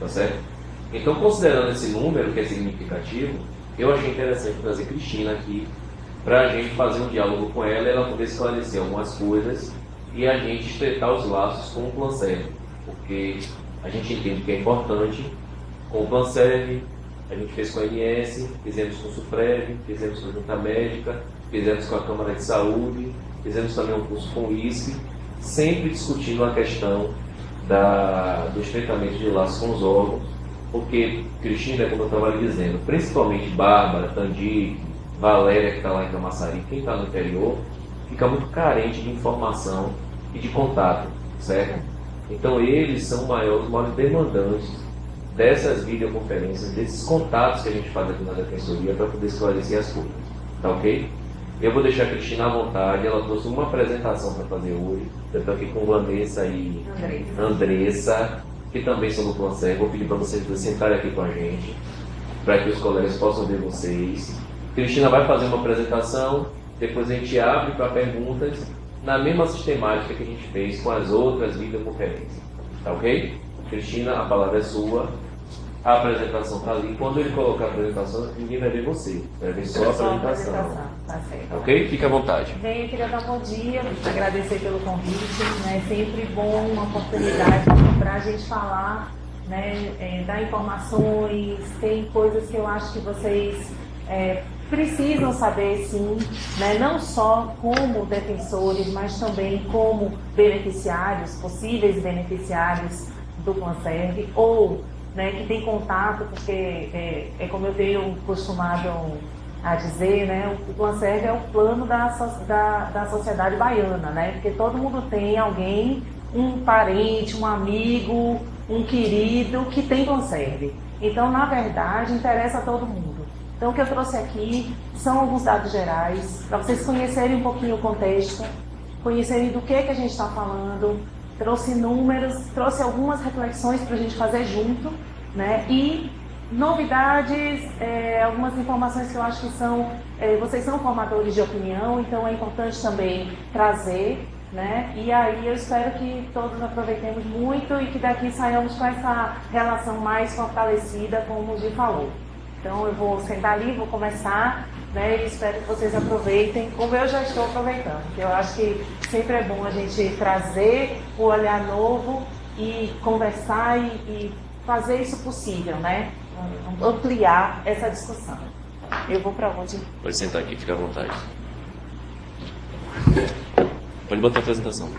tá certo? Então, considerando esse número, que é significativo, eu achei interessante trazer Cristina aqui para a gente fazer um diálogo com ela, ela poder esclarecer algumas coisas e a gente estreitar os laços com o Planserv, porque a gente entende que é importante com o Planserv, a gente fez com a ANS, fizemos com o SUPREV, fizemos com a Junta Médica, fizemos com a Câmara de Saúde, fizemos também um curso com o ISC, sempre discutindo a questão do estreitamento de laços com os órgãos, porque, Cristina, como eu estava lhe dizendo, principalmente Bárbara, Tandic, Valéria, que está lá em Camaçari, quem está no interior, fica muito carente de informação e de contato, certo? Então eles são os maiores demandantes dessas videoconferências, desses contatos que a gente faz aqui na Defensoria para poder esclarecer as coisas, tá ok? Eu vou deixar a Cristina à vontade, ela trouxe uma apresentação para fazer hoje, eu estou aqui com Vanessa e Andressa, que também são do Planserv. Vou pedir para vocês sentarem aqui com a gente, para que os colegas possam ver vocês. Cristina vai fazer uma apresentação, depois a gente abre para perguntas, na mesma sistemática que a gente fez com as outras videoconferências. Tá ok? Cristina, a palavra é sua. A apresentação está ali. Quando ele colocar a apresentação, ninguém vai ver você. Vai ver só a apresentação. Tá certo. Ok? Fique à vontade. Bem, eu queria dar um bom dia, agradecer pelo convite. É sempre bom uma oportunidade para a gente falar, né, dar informações. Tem coisas que eu acho que vocês precisam saber, sim, né, não só como defensores, mas também como beneficiários, possíveis beneficiários do Planserv, ou, né, que tem contato, porque é como eu tenho costumado a dizer, né, o Planserv é o plano da sociedade baiana, né, porque todo mundo tem alguém, um parente, um amigo, um querido que tem Planserv. Então, na verdade, interessa a todo mundo. Então, o que eu trouxe aqui são alguns dados gerais, para vocês conhecerem um pouquinho o contexto, conhecerem do que a gente está falando. Trouxe números, trouxe algumas reflexões para a gente fazer junto, né? E novidades, algumas informações que eu acho que são... vocês são formadores de opinião, então é importante também trazer, né? E aí eu espero que todos aproveitemos muito e que daqui saiamos com essa relação mais fortalecida, como o Gi falou. Então eu vou sentar ali, vou começar, né, e espero que vocês aproveitem, como eu já estou aproveitando. Eu acho que sempre é bom a gente trazer o olhar novo e conversar e fazer isso possível, né? Ampliar essa discussão. Eu vou para onde? Pode sentar aqui, fica à vontade. Pode botar a apresentação.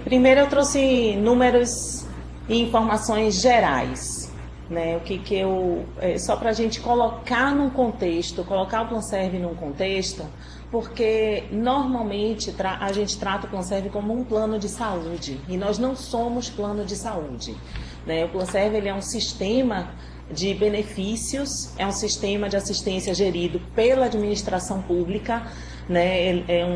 Primeiro eu trouxe números e informações gerais, né? O que eu só para a gente colocar num contexto, colocar o Planserv num contexto, porque normalmente a gente trata o Planserv como um plano de saúde e nós não somos plano de saúde, né? O Planserv ele é um sistema de benefícios, é um sistema de assistência gerido pela administração pública, né? É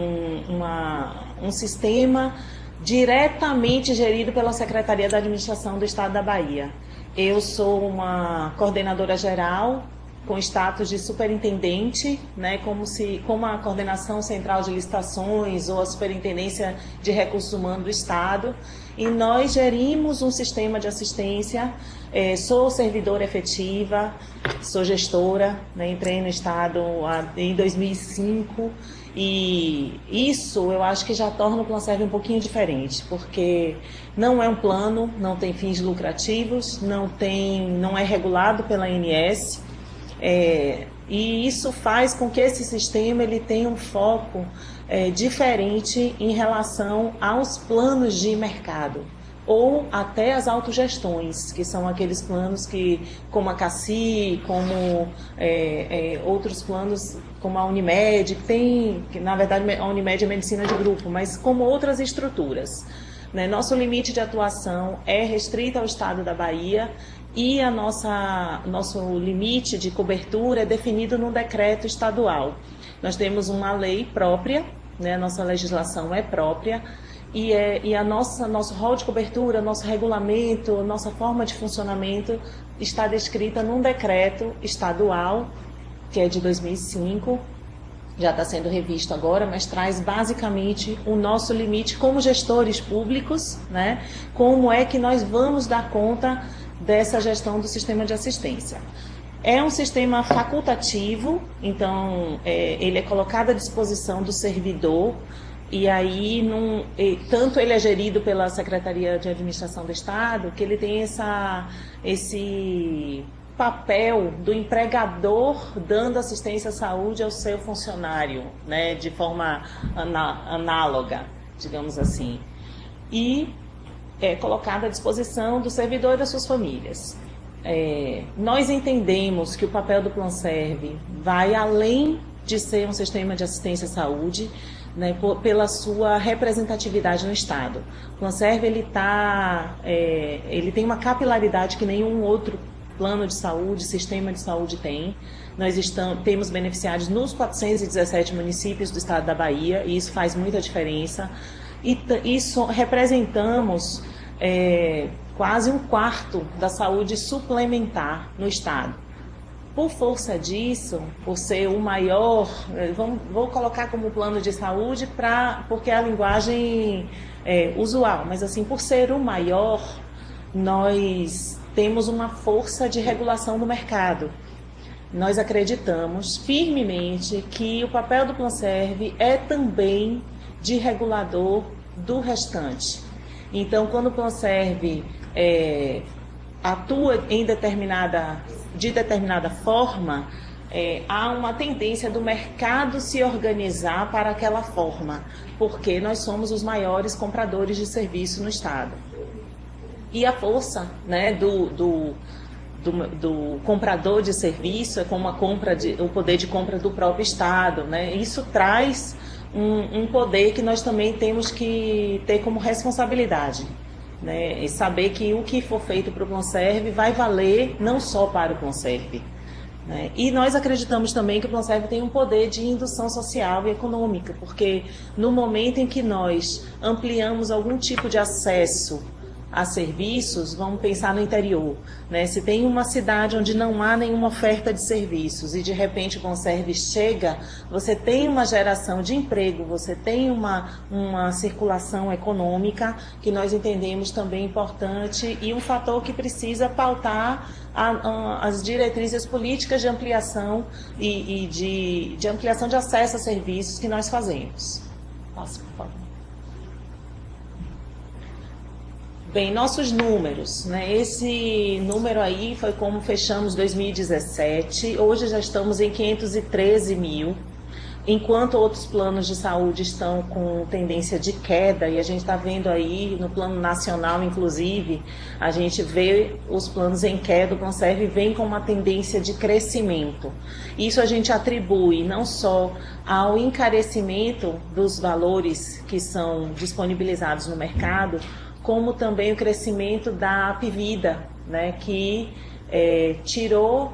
um sistema diretamente gerido pela Secretaria da Administração do Estado da Bahia. Eu sou uma coordenadora geral com status de superintendente, né, como a Coordenação Central de Licitações ou a Superintendência de Recursos Humanos do Estado, e nós gerimos um sistema de assistência. Sou servidora efetiva, sou gestora, né, entrei no Estado em 2005, e isso eu acho que já torna o Planserv um pouquinho diferente, porque não é um plano, não tem fins lucrativos, não é regulado pela ANS, e isso faz com que esse sistema ele tenha um foco diferente em relação aos planos de mercado, ou até as autogestões, que são aqueles planos que, como a CACI, como outros planos, como a Unimed, que na verdade a Unimed é medicina de grupo, mas como outras estruturas, né? Nosso limite de atuação é restrito ao Estado da Bahia e nosso limite de cobertura é definido num decreto estadual. Nós temos uma lei própria, né? Nossa legislação é própria, e nosso rol de cobertura, nosso regulamento, nossa forma de funcionamento está descrita num decreto estadual, que é de 2005, já está sendo revisto agora, mas traz basicamente o nosso limite como gestores públicos, né? Como é que nós vamos dar conta dessa gestão do sistema de assistência. É um sistema facultativo, então ele é colocado à disposição do servidor, e aí tanto ele é gerido pela Secretaria de Administração do Estado, que ele tem esse papel do empregador dando assistência à saúde ao seu funcionário, né, de forma análoga, digamos assim. E é colocado à disposição do servidor e das suas famílias. Nós entendemos que o papel do Planserve vai além de ser um sistema de assistência à saúde, né, pela sua representatividade no Estado. O Planserve ele tem uma capilaridade que nenhum outro plano de saúde, sistema de saúde tem. Nós temos beneficiários nos 417 municípios do estado da Bahia, e isso faz muita diferença. E isso representamos quase um quarto da saúde suplementar no estado. Por força disso, por ser o maior, vou colocar como plano de saúde porque é a linguagem usual, mas assim, por ser o maior, nós temos uma força de regulação do mercado. Nós acreditamos firmemente que o papel do Planserve é também de regulador do restante. Então, quando o Planserve atua de determinada forma, há uma tendência do mercado se organizar para aquela forma, porque nós somos os maiores compradores de serviço no Estado. E a força, né, do comprador de serviço é como o poder de compra do próprio Estado, né? Isso traz um poder que nós também temos que ter como responsabilidade, né? E saber que o que for feito para o Planserve vai valer não só para o Planserve, né? E nós acreditamos também que o Planserve tem um poder de indução social e econômica, porque no momento em que nós ampliamos algum tipo de acesso a serviços, vamos pensar no interior, né? Se tem uma cidade onde não há nenhuma oferta de serviços e de repente o Planserve chega, você tem uma geração de emprego, você tem uma circulação econômica que nós entendemos também importante e um fator que precisa pautar as diretrizes políticas de ampliação e de ampliação de acesso a serviços que nós fazemos. Passa, por favor. Bem, nossos números, né? Esse número aí foi como fechamos 2017, hoje já estamos em 513 mil, enquanto outros planos de saúde estão com tendência de queda, e a gente está vendo aí no plano nacional, inclusive, a gente vê os planos em queda, o Planserve vem com uma tendência de crescimento. Isso a gente atribui não só ao encarecimento dos valores que são disponibilizados no mercado, como também o crescimento da Apvida, né, que tirou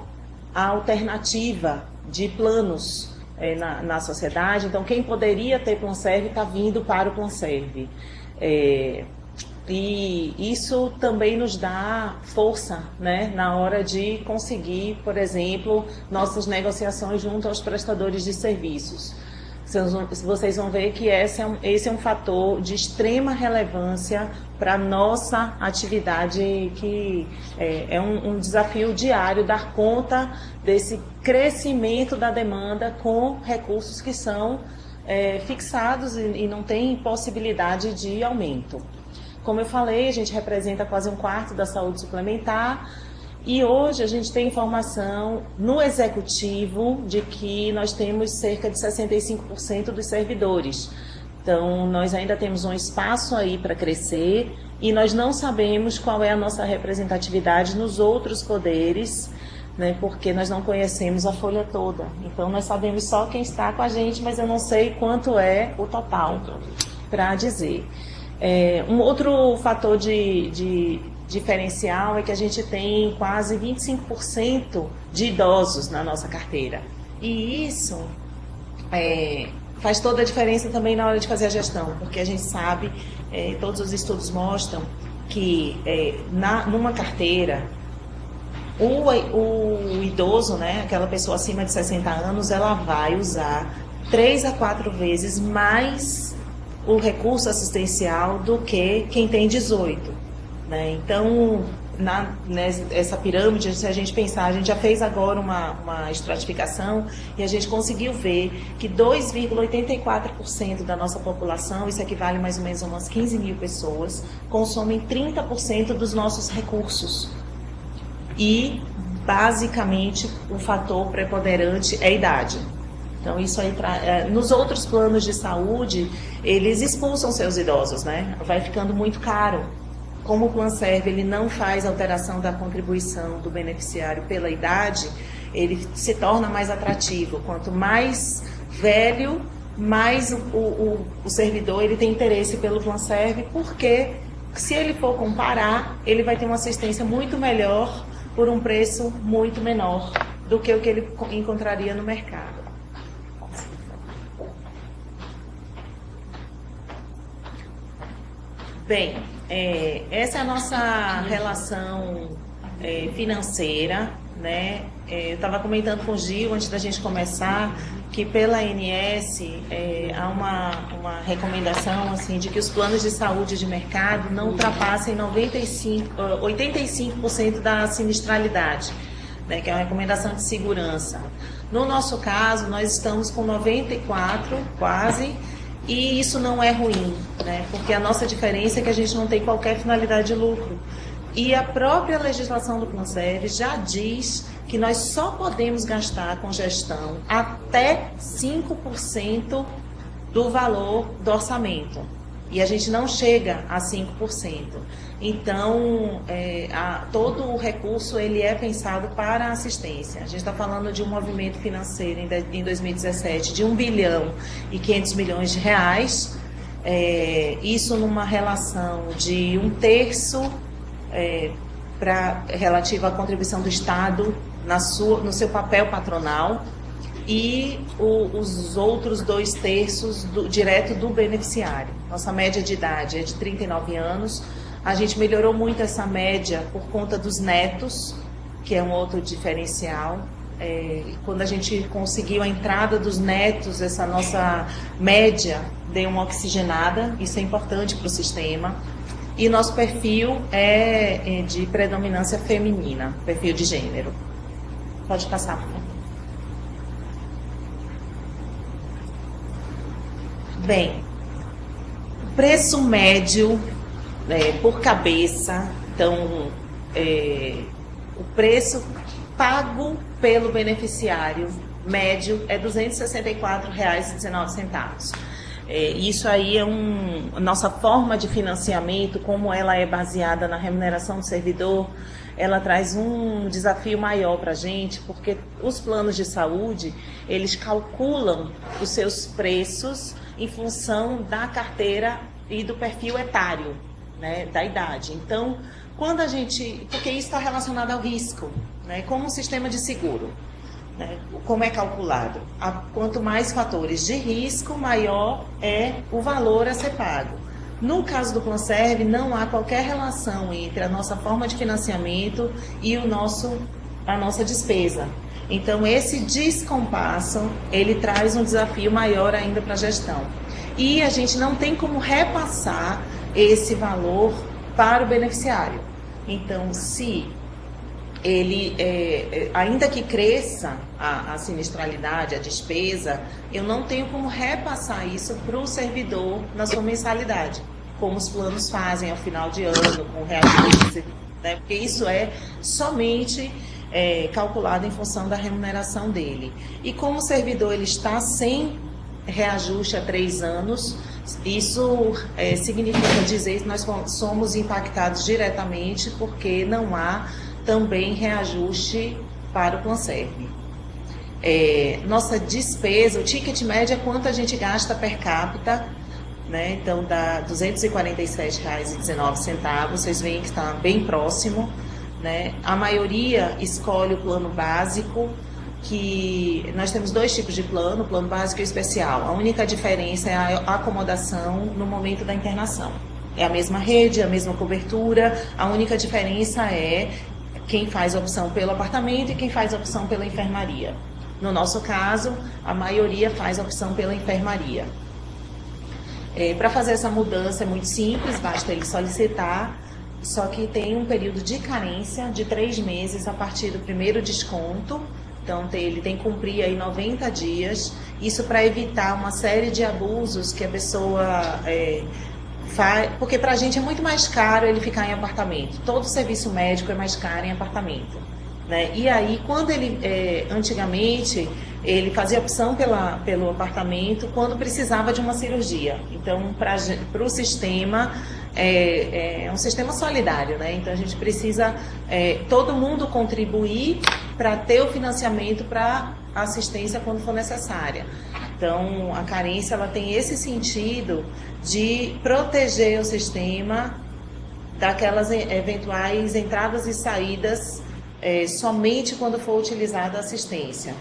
a alternativa de planos na sociedade. Então, quem poderia ter Planserve está vindo para o Planserve. E isso também nos dá força, né, na hora de conseguir, por exemplo, nossas negociações junto aos prestadores de serviços. Vocês vão ver que esse é um fator de extrema relevância para a nossa atividade, que é um desafio diário dar conta desse crescimento da demanda com recursos que são fixados e não tem possibilidade de aumento. Como eu falei, a gente representa quase um quarto da saúde suplementar. E hoje a gente tem informação no executivo de que nós temos cerca de 65% dos servidores. Então, nós ainda temos um espaço aí para crescer e nós não sabemos qual é a nossa representatividade nos outros poderes, né, porque nós não conhecemos a folha toda. Então, nós sabemos só quem está com a gente, mas eu não sei quanto é o total para dizer. Um outro fator de diferencial é que a gente tem quase 25% de idosos na nossa carteira. E isso faz toda a diferença também na hora de fazer a gestão, porque a gente sabe, todos os estudos mostram que numa carteira, o idoso, né, aquela pessoa acima de 60 anos, ela vai usar 3 a 4 vezes mais o recurso assistencial do que quem tem 18. Né? Então, nessa pirâmide, se a gente pensar, a gente já fez agora uma estratificação e a gente conseguiu ver que 2,84% da nossa população, isso equivale mais ou menos a umas 15 mil pessoas, consomem 30% dos nossos recursos. E, basicamente, o fator preponderante é a idade. Então, isso aí, nos outros planos de saúde, eles expulsam seus idosos, né? Vai ficando muito caro. Como o Planserv ele não faz alteração da contribuição do beneficiário pela idade, ele se torna mais atrativo. Quanto mais velho, mais o servidor ele tem interesse pelo Planserv, porque se ele for comparar, ele vai ter uma assistência muito melhor por um preço muito menor do que o que ele encontraria no mercado. Bem, essa é a nossa relação financeira, né? Eu estava comentando com o Gil, antes da gente começar, que pela ANS há uma recomendação assim, de que os planos de saúde de mercado não ultrapassem 85% da sinistralidade, né? Que é uma recomendação de segurança. No nosso caso, nós estamos com 94%, quase. E isso não é ruim, né? Porque a nossa diferença é que a gente não tem qualquer finalidade de lucro. E a própria legislação do Planserv já diz que nós só podemos gastar com gestão até 5% do valor do orçamento. E a gente não chega a 5%. Então, todo o recurso ele é pensado para a assistência. A gente está falando de um movimento financeiro em 2017 de 1 bilhão e 500 milhões de reais. Isso numa relação de 1/3 relativo à contribuição do Estado no seu papel patronal e os outros 2/3 direto do beneficiário. Nossa média de idade é de 39 anos. A gente melhorou muito essa média por conta dos netos, que é um outro diferencial. Quando a gente conseguiu a entrada dos netos, essa nossa média deu uma oxigenada, isso é importante para o sistema. E nosso perfil é de predominância feminina, perfil de gênero. Pode passar, por favor. Bem, preço médio por cabeça, então o preço pago pelo beneficiário médio é R$ 264,19. Isso aí é nossa forma de financiamento, como ela é baseada na remuneração do servidor, ela traz um desafio maior para a gente, porque os planos de saúde, eles calculam os seus preços em função da carteira e do perfil etário, né, da idade. Então, porque isso está relacionado ao risco, né, como um sistema de seguro, né, como é calculado? Quanto mais fatores de risco, maior é o valor a ser pago. No caso do Planserv, não há qualquer relação entre a nossa forma de financiamento e a nossa despesa. Então, esse descompasso, ele traz um desafio maior ainda para a gestão. E a gente não tem como repassar esse valor para o beneficiário. Então, se ele, ainda que cresça a sinistralidade, a despesa, eu não tenho como repassar isso para o servidor na sua mensalidade, como os planos fazem ao final de ano, com reajuste, né? Porque isso é somente calculado em função da remuneração dele. E como o servidor ele está sem reajuste há 3 anos, isso significa dizer que nós somos impactados diretamente, porque não há também reajuste para o Planserv. Nossa despesa, o ticket médio é quanto a gente gasta per capita, né? Então dá R$ 247,19, vocês veem que está bem próximo, né? A maioria escolhe o plano básico, que nós temos 2 tipos de plano, o plano básico e o especial. A única diferença é a acomodação no momento da internação. É a mesma rede, a mesma cobertura, a única diferença é quem faz a opção pelo apartamento e quem faz a opção pela enfermaria. No nosso caso, a maioria faz a opção pela enfermaria. Para fazer essa mudança é muito simples, basta ele solicitar, só que tem um período de carência de 3 meses a partir do primeiro desconto. Então, ele tem que cumprir aí 90 dias, isso para evitar uma série de abusos que a pessoa faz, porque para a gente é muito mais caro ele ficar em apartamento. Todo serviço médico é mais caro em apartamento, né? E aí, quando ele, antigamente, ele fazia opção pelo apartamento quando precisava de uma cirurgia. Então, para o sistema, é um sistema solidário, né? Então, a gente precisa todo mundo contribuir para ter o financiamento para assistência quando for necessária. Então, a carência ela tem esse sentido de proteger o sistema daquelas eventuais entradas e saídas somente quando for utilizada a assistência.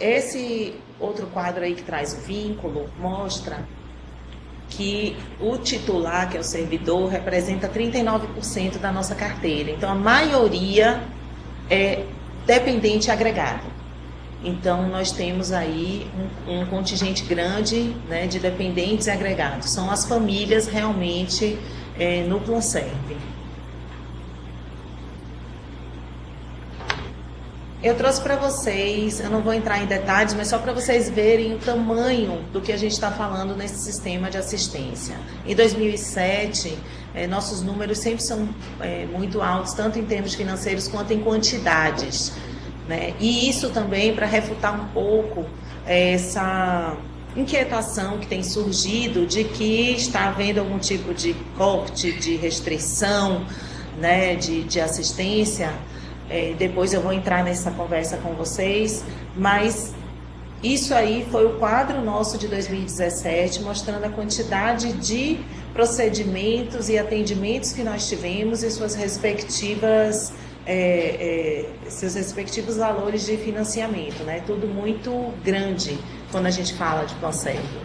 Esse outro quadro aí que traz o vínculo mostra que o titular, que é o servidor, representa 39% da nossa carteira. Então, a maioria é dependente agregado. Então, nós temos aí um contingente grande, né, de dependentes agregados. São as famílias realmente no Planserve. Eu trouxe para vocês, eu não vou entrar em detalhes, mas só para vocês verem o tamanho do que a gente está falando nesse sistema de assistência. Em 2007, nossos números sempre são muito altos, tanto em termos financeiros quanto em quantidades, né? E isso também para refutar um pouco essa inquietação que tem surgido de que está havendo algum tipo de corte, de restrição, né, de assistência. Depois eu vou entrar nessa conversa com vocês, mas isso aí foi o quadro nosso de 2017, mostrando a quantidade de procedimentos e atendimentos que nós tivemos e seus respectivos valores de financiamento, né? Tudo muito grande quando a gente fala de Planserve.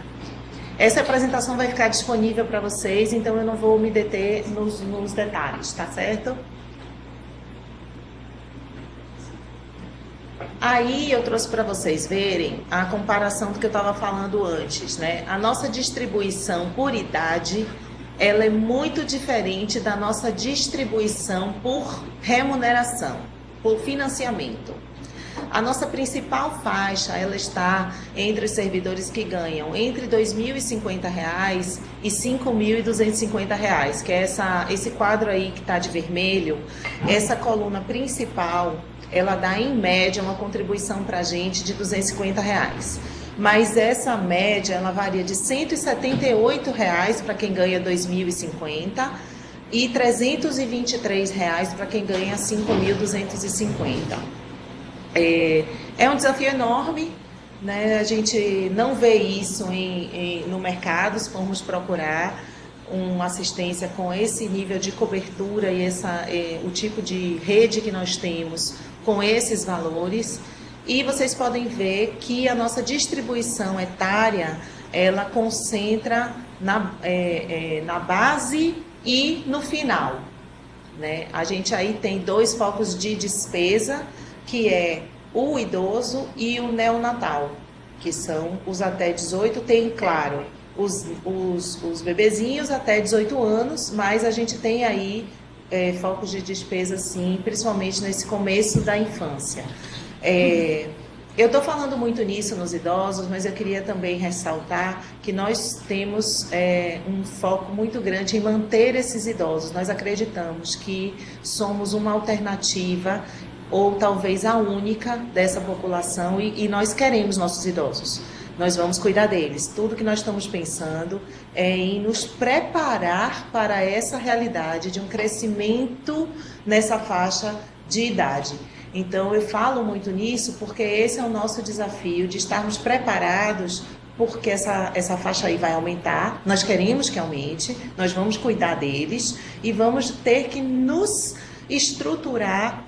Essa apresentação vai ficar disponível para vocês, então eu não vou me deter nos detalhes, tá certo? Aí eu trouxe para vocês verem a comparação do que eu estava falando antes, né? A nossa distribuição por idade, ela é muito diferente da nossa distribuição por remuneração, por financiamento. A nossa principal faixa, ela está entre os servidores que ganham entre R$ 2.050 e R$ 5.250, que é esse quadro aí que está de vermelho, essa coluna principal, ela dá em média uma contribuição para a gente de R$ 250. Mas essa média, ela varia de R$ 178 para quem ganha R$ 2.050 e R$ 323 para quem ganha R$ 5.250. É um desafio enorme, né? A gente não vê isso no mercado, se formos procurar uma assistência com esse nível de cobertura e o tipo de rede que nós temos com esses valores. E vocês podem ver que a nossa distribuição etária, ela concentra na base e no final, né? A gente aí tem 2 focos de despesa, que é o idoso e o neonatal, que são os até 18, tem, claro, os bebezinhos até 18 anos, mas a gente tem aí focos de despesa, sim, principalmente nesse começo da infância. Eu estou falando muito nisso nos idosos, mas eu queria também ressaltar que nós temos um foco muito grande em manter esses idosos. Nós acreditamos que somos uma alternativa, ou talvez a única dessa população, e nós queremos nossos idosos. Nós vamos cuidar deles. Tudo que nós estamos pensando é em nos preparar para essa realidade de um crescimento nessa faixa de idade. Então, eu falo muito nisso porque esse é o nosso desafio, de estarmos preparados, porque essa faixa aí vai aumentar, nós queremos que aumente, nós vamos cuidar deles e vamos ter que nos estruturar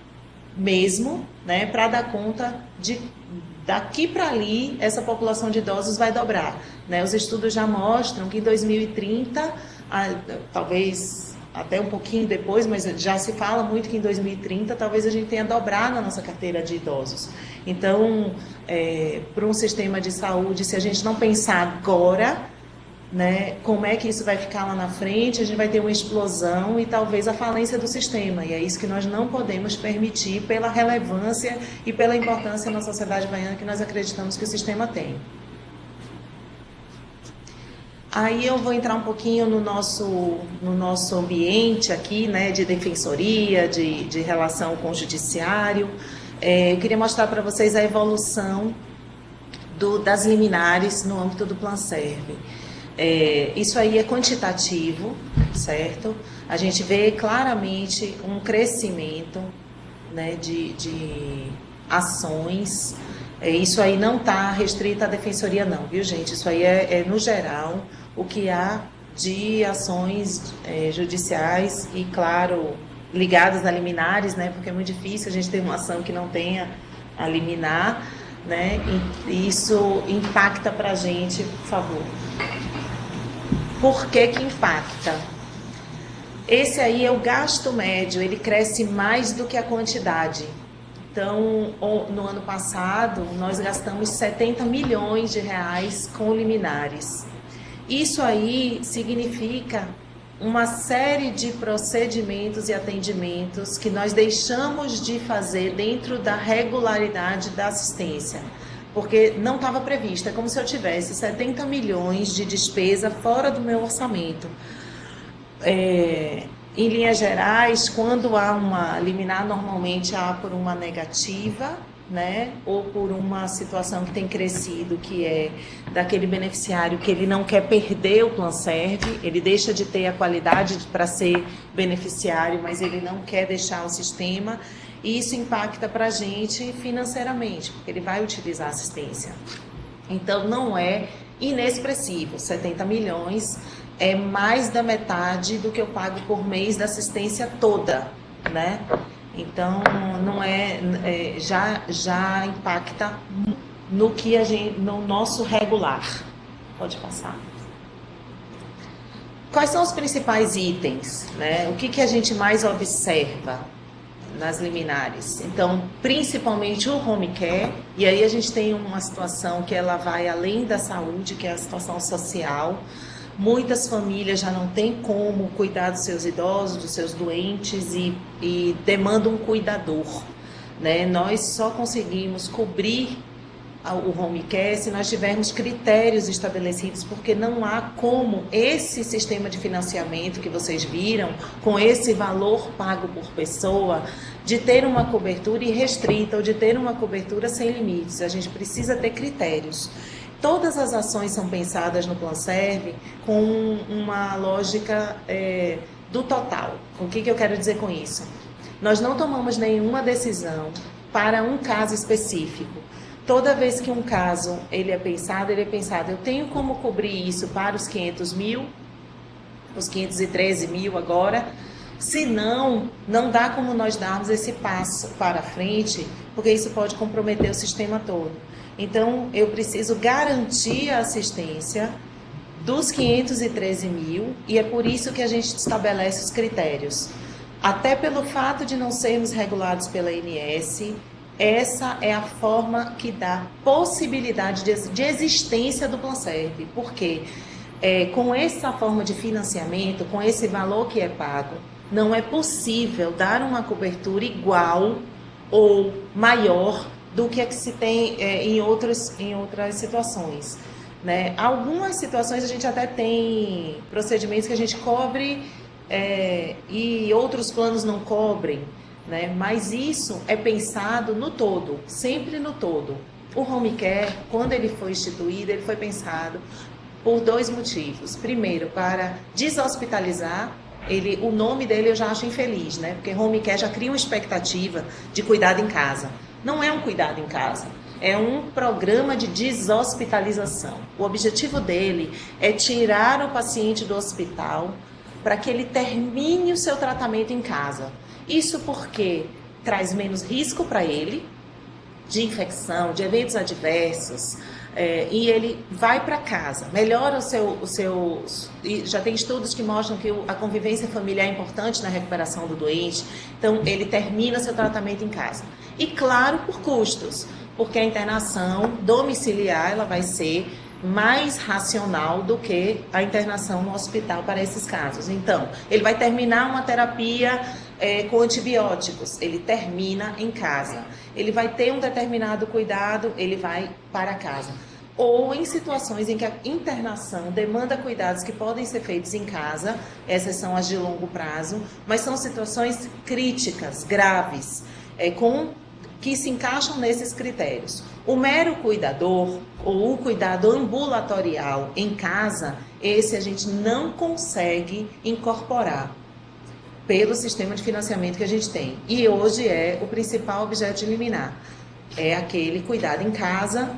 mesmo, né, para dar conta de daqui para ali essa população de idosos vai dobrar, né? Os estudos já mostram que em 2030, talvez até um pouquinho depois, mas já se fala muito que em 2030 talvez a gente tenha dobrado a nossa carteira de idosos. Então, para um sistema de saúde, se a gente não pensar agora, né, como é que isso vai ficar lá na frente, a gente vai ter uma explosão e talvez a falência do sistema. E é isso que nós não podemos permitir pela relevância e pela importância na sociedade baiana que nós acreditamos que o sistema tem. Aí eu vou entrar um pouquinho no nosso ambiente aqui, né, de defensoria, de relação com o judiciário. Eu queria mostrar para vocês a evolução das liminares no âmbito do Planserve. Isso aí é quantitativo, certo? A gente vê claramente um crescimento, né, de ações. Isso aí não está restrito à defensoria não, viu gente? Isso aí é no geral o que há de ações judiciais e, claro, ligadas a liminares, né? Porque é muito difícil a gente ter uma ação que não tenha a liminar, né? E isso impacta para a gente, por favor. Por que que impacta? Esse aí é o gasto médio, ele cresce mais do que a quantidade. Então, no ano passado, nós gastamos 70 milhões de reais com liminares. Isso aí significa uma série de procedimentos e atendimentos que nós deixamos de fazer dentro da regularidade da assistência, porque não estava previsto. É como se eu tivesse 70 milhões de despesa fora do meu orçamento. Em linhas gerais, quando há uma liminar, normalmente há por uma negativa, né? Ou por uma situação que tem crescido, que é daquele beneficiário que ele não quer perder o Planserve, ele deixa de ter a qualidade para ser beneficiário, mas ele não quer deixar o sistema, e isso impacta para a gente financeiramente, porque ele vai utilizar a assistência. Então, não é inexpressivo, 70 milhões é mais da metade do que eu pago por mês da assistência toda, né? Então, não já impacta no nosso regular. Pode passar. Quais são os principais itens, né? O que a gente mais observa nas liminares? Então, principalmente o home care, e aí a gente tem uma situação que ela vai além da saúde, que é a situação social. Muitas famílias já não têm como cuidar dos seus idosos, dos seus doentes e demandam um cuidador, né? Nós só conseguimos cobrir o home care se nós tivermos critérios estabelecidos, porque não há como esse sistema de financiamento que vocês viram, com esse valor pago por pessoa, de ter uma cobertura irrestrita ou de ter uma cobertura sem limites. A gente precisa ter critérios. Todas as ações são pensadas no Planserve com uma lógica do total. O que eu quero dizer com isso? Nós não tomamos nenhuma decisão para um caso específico. Toda vez que um caso ele é pensado, eu tenho como cobrir isso para os 500 mil, os 513 mil agora. Se não, não dá como nós darmos esse passo para frente, porque isso pode comprometer o sistema todo. Então, eu preciso garantir a assistência dos 513 mil, e é por isso que a gente estabelece os critérios. Até pelo fato de não sermos regulados pela ANS, essa é a forma que dá possibilidade de existência do Planserve. Porque com essa forma de financiamento, com esse valor que é pago, não é possível dar uma cobertura igual ou maior do que se tem em outras situações, né? Algumas situações a gente até tem procedimentos que a gente cobre e outros planos não cobrem, né? Mas isso é pensado no todo, sempre no todo. O home care, quando ele foi instituído, ele foi pensado por dois motivos. Primeiro, para deshospitalizar. O nome dele eu já acho infeliz, né? Porque home care já cria uma expectativa de cuidado em casa. Não é um cuidado em casa, é um programa de deshospitalização. O objetivo dele é tirar o paciente do hospital para que ele termine o seu tratamento em casa. Isso porque traz menos risco para ele, de infecção, de eventos adversos, e ele vai para casa, melhora e já tem estudos que mostram que a convivência familiar é importante na recuperação do doente, então ele termina seu tratamento em casa. E claro, por custos, porque a internação domiciliar ela vai ser mais racional do que a internação no hospital para esses casos. Então, ele vai terminar uma terapia com antibióticos, ele termina em casa. Ele vai ter um determinado cuidado, ele vai para casa. Ou em situações em que a internação demanda cuidados que podem ser feitos em casa, essas são as de longo prazo, mas são situações críticas, graves, que se encaixam nesses critérios. O mero cuidador ou o cuidado ambulatorial em casa, esse a gente não consegue incorporar pelo sistema de financiamento que a gente tem. E hoje é o principal objeto de liminar. É aquele cuidado em casa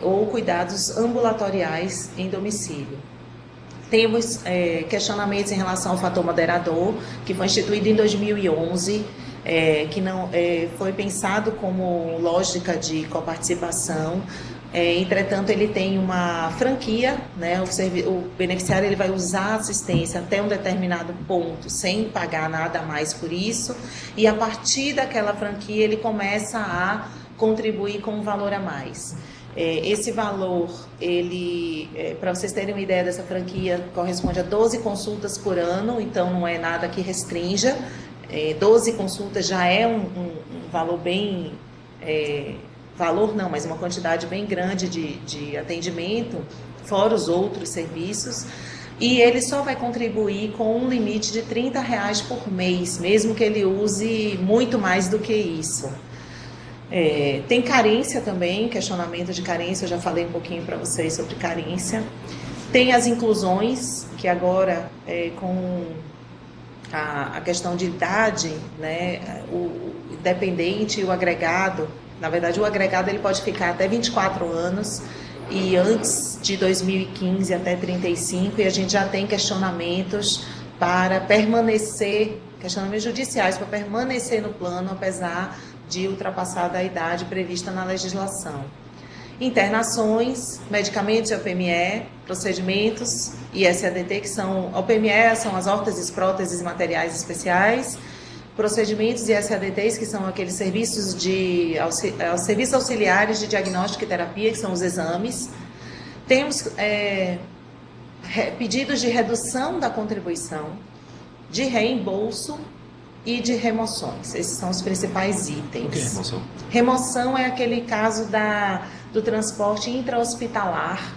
ou cuidados ambulatoriais em domicílio. Temos questionamentos em relação ao fator moderador, que foi instituído em 2011, que não foi pensado como lógica de coparticipação. Entretanto, ele tem uma franquia, né? O beneficiário ele vai usar a assistência até um determinado ponto, sem pagar nada a mais por isso, e a partir daquela franquia ele começa a contribuir com um valor a mais. Esse valor, para vocês terem uma ideia dessa franquia, corresponde a 12 consultas por ano, então não é nada que restrinja. 12 consultas já é um valor bem... valor não, mas uma quantidade bem grande de atendimento, fora os outros serviços, e ele só vai contribuir com um limite de R$30 por mês, mesmo que ele use muito mais do que isso. Tem carência também, questionamento de carência, eu já falei um pouquinho para vocês sobre carência. Tem as inclusões, que agora com a questão de idade, né, o dependente e o agregado. Na verdade, o agregado ele pode ficar até 24 anos e antes de 2015 até 35, e a gente já tem questionamentos para permanecer, questionamentos judiciais para permanecer no plano, apesar de ultrapassada a idade prevista na legislação. Internações, medicamentos e OPME, procedimentos e SADT, que são OPME, são as órteses, próteses e materiais especiais, procedimentos e SADTs, que são aqueles serviços serviços auxiliares de diagnóstico e terapia, que são os exames. Temos pedidos de redução da contribuição, de reembolso e de remoções. Esses são os principais itens. O que é remoção? Remoção é aquele caso do transporte intra-hospitalar,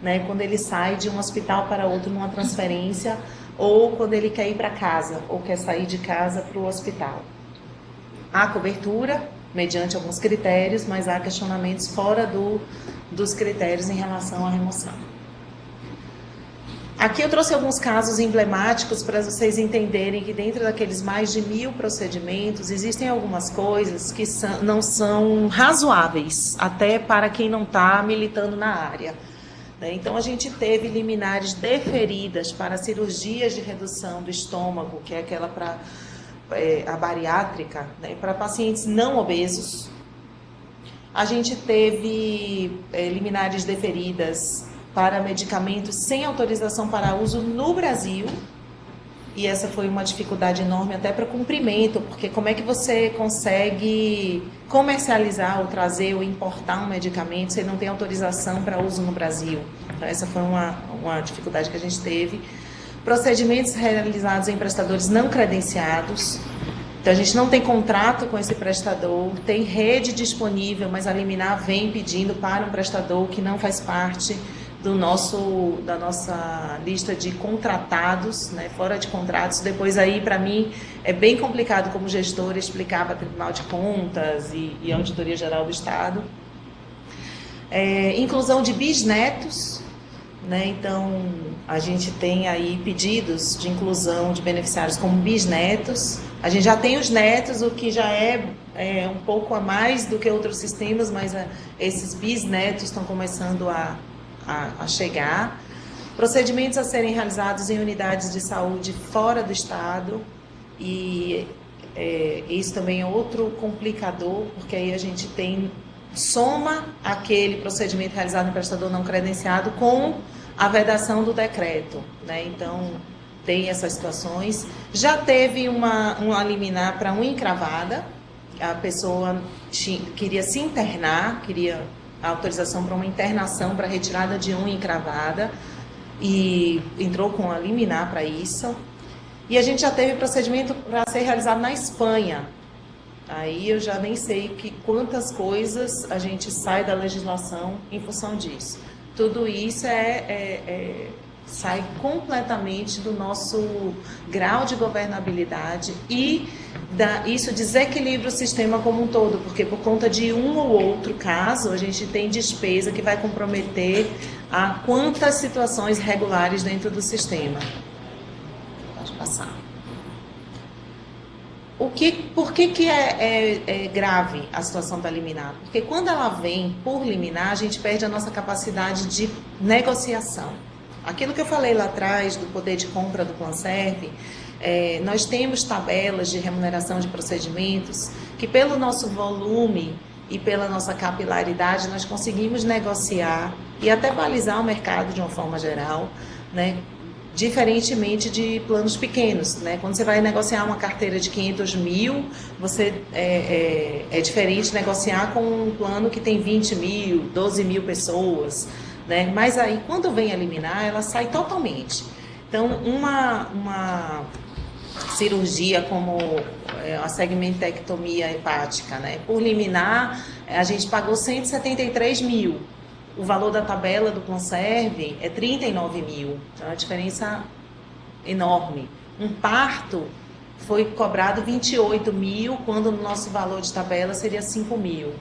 né, quando ele sai de um hospital para outro numa transferência, ou quando ele quer ir para casa, ou quer sair de casa para o hospital. Há cobertura, mediante alguns critérios, mas há questionamentos fora dos critérios em relação à remoção. Aqui eu trouxe alguns casos emblemáticos para vocês entenderem que dentro daqueles mais de 1000 procedimentos, existem algumas coisas que não são razoáveis, até para quem não está militando na área. Então, a gente teve liminares deferidas para cirurgias de redução do estômago, que é aquela para a bariátrica, né, para pacientes não obesos. A gente teve liminares deferidas para medicamentos sem autorização para uso no Brasil, e essa foi uma dificuldade enorme até para cumprimento, porque como é que você consegue comercializar ou trazer ou importar um medicamento se não tem autorização para uso no Brasil? Então, essa foi uma dificuldade que a gente teve. Procedimentos realizados em prestadores não credenciados. Então, a gente não tem contrato com esse prestador, tem rede disponível, mas a liminar vem pedindo para um prestador que não faz parte da nossa lista de contratados, né, fora de contratos. Depois aí, para mim, é bem complicado como gestor explicar para o Tribunal de Contas e a Auditoria Geral do Estado. Inclusão de bisnetos, né, então a gente tem aí pedidos de inclusão de beneficiários como bisnetos. A gente já tem os netos, o que já é um pouco a mais do que outros sistemas, mas esses bisnetos estão começando a chegar. Procedimentos a serem realizados em unidades de saúde fora do estado e isso também é outro complicador, porque aí a gente soma aquele procedimento realizado no prestador não credenciado com a vedação do decreto, né? Então, tem essas situações. Já teve uma liminar para unha encravada, a pessoa queria se internar, queria a autorização para uma internação para retirada de unha encravada e entrou com a liminar para isso. E a gente já teve procedimento para ser realizado na Espanha. Aí eu já nem sei quantas coisas a gente sai da legislação em função disso. Tudo isso sai completamente do nosso grau de governabilidade e isso desequilibra o sistema como um todo, porque por conta de um ou outro caso, a gente tem despesa que vai comprometer a quantas situações regulares dentro do sistema. Pode passar. Por que é grave a situação da liminar? Porque quando ela vem por liminar, a gente perde a nossa capacidade de negociação. Aquilo que eu falei lá atrás do poder de compra do Planserv, nós temos tabelas de remuneração de procedimentos que, pelo nosso volume e pela nossa capilaridade, nós conseguimos negociar e até balizar o mercado de uma forma geral, né? Diferentemente de planos pequenos, né? Quando você vai negociar uma carteira de 500 mil, é diferente negociar com um plano que tem 20 mil, 12 mil pessoas, né? Mas aí, quando vem a liminar, ela sai totalmente. Então, uma cirurgia como a segmentectomia hepática, né? Por liminar, a gente pagou 173 mil. O valor da tabela do Planserv é 39 mil. Então, é uma diferença enorme. Um parto foi cobrado 28 mil, quando no nosso valor de tabela seria 5 mil.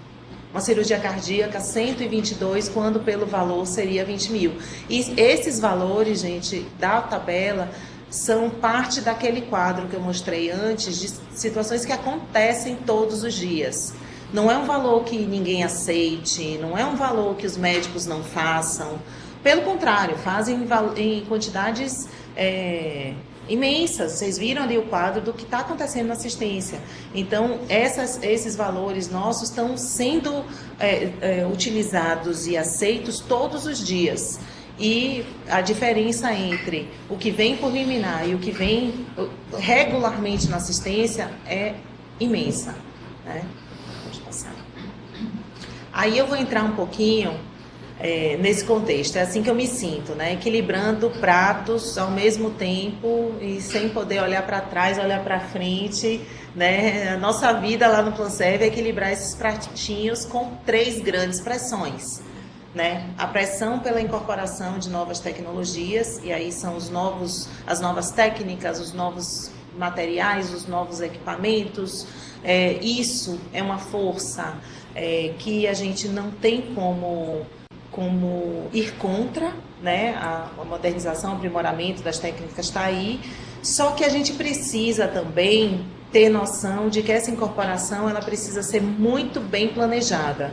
Uma cirurgia cardíaca, 122, quando pelo valor seria 20 mil. E esses valores, gente, da tabela, são parte daquele quadro que eu mostrei antes, de situações que acontecem todos os dias. Não é um valor que ninguém aceite, não é um valor que os médicos não façam. Pelo contrário, fazem em quantidades imensas. Vocês viram ali o quadro do que está acontecendo na assistência. Então, esses valores nossos estão sendo utilizados e aceitos todos os dias. E a diferença entre o que vem por liminar e o que vem regularmente na assistência é imensa, né? Aí eu vou entrar um pouquinho nesse contexto. É assim que eu me sinto, né? Equilibrando pratos ao mesmo tempo e sem poder olhar para trás, olhar para frente, né? A nossa vida lá no Planserv é equilibrar esses pratinhos com 3 grandes pressões, né? A pressão pela incorporação de novas tecnologias, e aí são as novas técnicas, os novos materiais, os novos equipamentos. Isso é uma força que a gente não tem como ir contra, né? A modernização, o aprimoramento das técnicas está aí, só que a gente precisa também ter noção de que essa incorporação ela precisa ser muito bem planejada.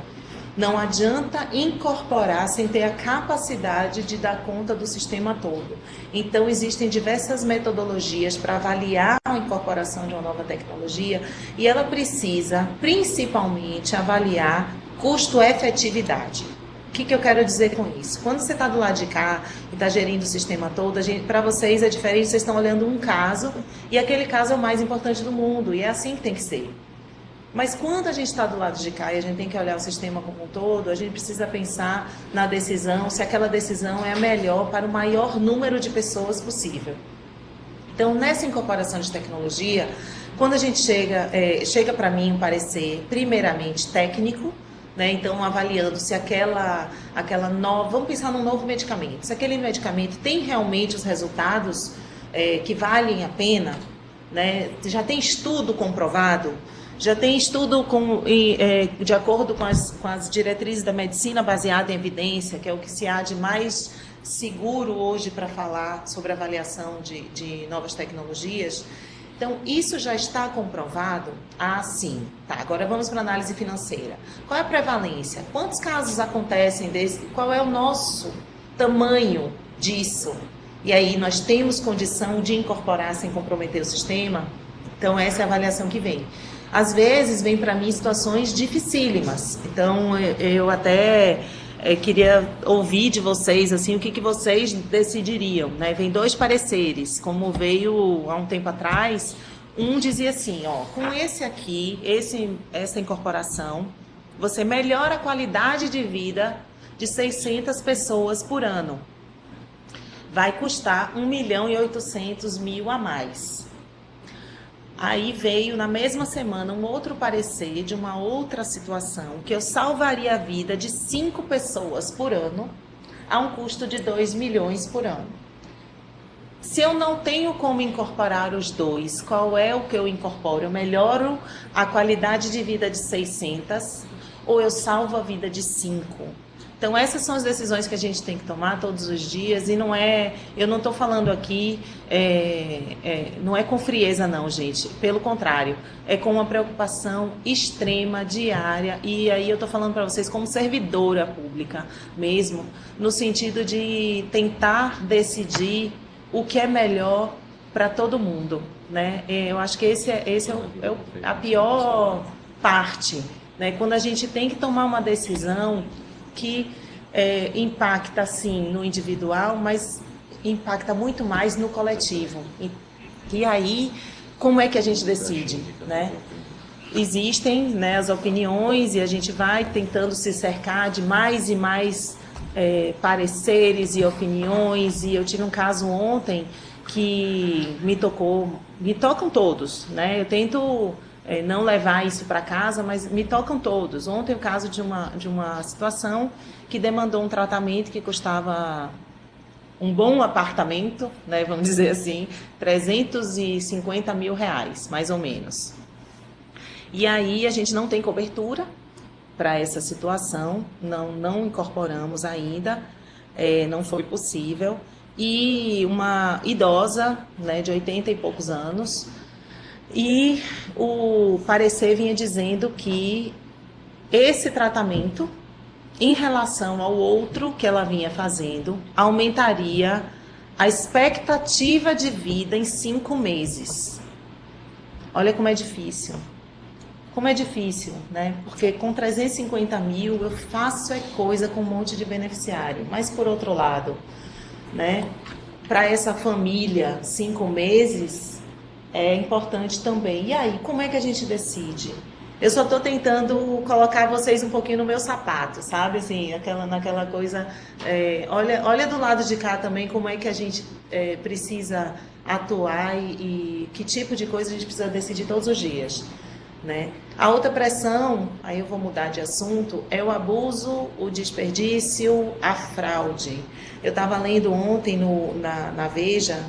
Não adianta incorporar sem ter a capacidade de dar conta do sistema todo. Então, existem diversas metodologias para avaliar a incorporação de uma nova tecnologia e ela precisa, principalmente, avaliar custo-efetividade. O que eu quero dizer com isso? Quando você está do lado de cá e está gerindo o sistema todo, para vocês é diferente, vocês estão olhando um caso e aquele caso é o mais importante do mundo e é assim que tem que ser. Mas quando a gente está do lado de cá e a gente tem que olhar o sistema como um todo, a gente precisa pensar na decisão, se aquela decisão é a melhor para o maior número de pessoas possível. Então, nessa incorporação de tecnologia, quando a gente chega para mim um parecer primeiramente técnico, né? Então, avaliando se aquela nova, vamos pensar num novo medicamento, se aquele medicamento tem realmente os resultados que valem a pena, né? Já tem estudo comprovado. Já tem estudo de acordo com as diretrizes da medicina baseada em evidência, que é o que se há de mais seguro hoje para falar sobre avaliação de novas tecnologias. Então, isso já está comprovado? Ah, sim. Tá, agora vamos para a análise financeira. Qual é a prevalência? Quantos casos acontecem desse? Qual é o nosso tamanho disso? E aí, nós temos condição de incorporar sem comprometer o sistema? Então, essa é a avaliação que vem. Às vezes, vem para mim situações dificílimas. Então, eu até queria ouvir de vocês, assim, o que vocês decidiriam, né? Vem 2 pareceres, como veio há um tempo atrás. Um dizia assim, ó, com esse aqui, essa incorporação, você melhora a qualidade de vida de 600 pessoas por ano. Vai custar 1.800.000 a mais. Aí veio, na mesma semana, um outro parecer de uma outra situação, que eu salvaria a vida de 5 pessoas por ano, a um custo de 2 milhões por ano. Se eu não tenho como incorporar os 2, qual é o que eu incorporo? Eu melhoro a qualidade de vida de 600 ou eu salvo a vida de 5? Então, essas são as decisões que a gente tem que tomar todos os dias e não é... Eu não estou falando aqui, não é com frieza não, gente. Pelo contrário, é com uma preocupação extrema, diária. E aí eu estou falando para vocês como servidora pública mesmo, no sentido de tentar decidir o que é melhor para todo mundo, né? Eu acho que esse é a pior parte, né? Quando a gente tem que tomar uma decisão que impacta, sim, no individual, mas impacta muito mais no coletivo. E aí, como é que a gente decide, né? Existem, né, as opiniões e a gente vai tentando se cercar de mais e mais pareceres e opiniões. E eu tive um caso ontem que me tocam todos, né? Eu tento não levar isso para casa, mas me tocam todos. Ontem o caso de uma situação que demandou um tratamento que custava um bom apartamento, né, vamos dizer assim, 350 mil reais, mais ou menos. E aí a gente não tem cobertura para essa situação, não incorporamos ainda, não foi possível. E uma idosa, né, de 80 e poucos anos, e o parecer vinha dizendo que esse tratamento, em relação ao outro que ela vinha fazendo, aumentaria a expectativa de vida em 5 meses. Olha como é difícil. Como é difícil, né? Porque com 350 mil eu faço coisa com um monte de beneficiário. Mas, por outro lado, né, para essa família, 5 meses é importante também. E aí, como é que a gente decide? Eu só estou tentando colocar vocês um pouquinho no meu sapato, sabe? Assim, naquela coisa... olha do lado de cá também como é que a gente precisa atuar e que tipo de coisa a gente precisa decidir todos os dias, né? A outra pressão, aí eu vou mudar de assunto, é o abuso, o desperdício, a fraude. Eu estava lendo ontem na Veja,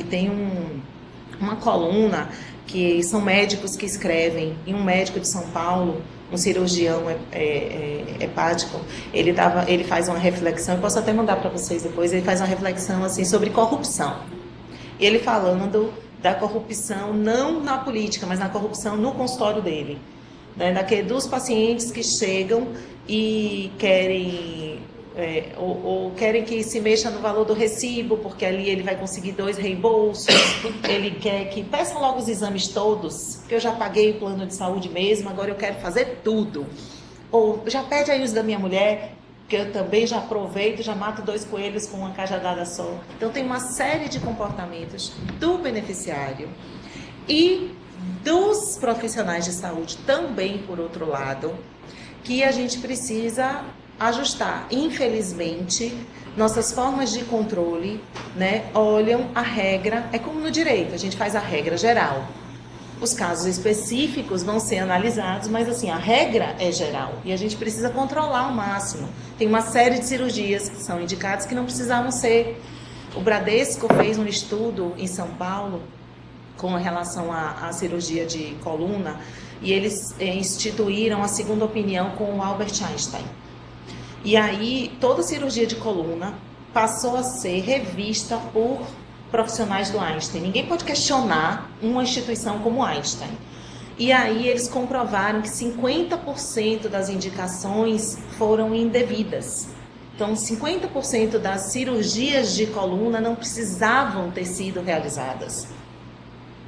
tem uma coluna que são médicos que escrevem, e um médico de São Paulo, um cirurgião hepático, ele faz uma reflexão, eu posso até mandar para vocês depois, ele faz uma reflexão assim, sobre corrupção. E ele falando da corrupção, não na política, mas na corrupção no consultório dele. Né? Dos pacientes que chegam e querem... ou querem que se mexa no valor do recibo, porque ali ele vai conseguir 2 reembolsos, ele quer que peçam logo os exames todos, que eu já paguei o plano de saúde mesmo, agora eu quero fazer tudo. Ou já pede aí os da minha mulher, que eu também já aproveito, já mato 2 coelhos com uma cajadada só. Então tem uma série de comportamentos do beneficiário e dos profissionais de saúde também, por outro lado, que a gente precisa ajustar. Infelizmente, nossas formas de controle, né, olham a regra, é como no direito, a gente faz a regra geral. Os casos específicos vão ser analisados, mas assim, a regra é geral e a gente precisa controlar ao máximo. Tem uma série de cirurgias que são indicadas que não precisavam ser. O Bradesco fez um estudo em São Paulo com relação à cirurgia de coluna e eles instituíram a segunda opinião com o Albert Einstein. E aí, toda cirurgia de coluna passou a ser revista por profissionais do Einstein. Ninguém pode questionar uma instituição como Einstein. E aí, eles comprovaram que 50% das indicações foram indevidas. Então, 50% das cirurgias de coluna não precisavam ter sido realizadas.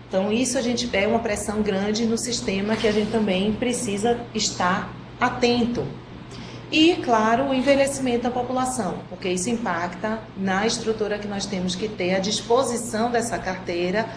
Então, isso a gente é uma pressão grande no sistema que a gente também precisa estar atento. E, claro, o envelhecimento da população, porque isso impacta na estrutura que nós temos que ter à disposição dessa carteira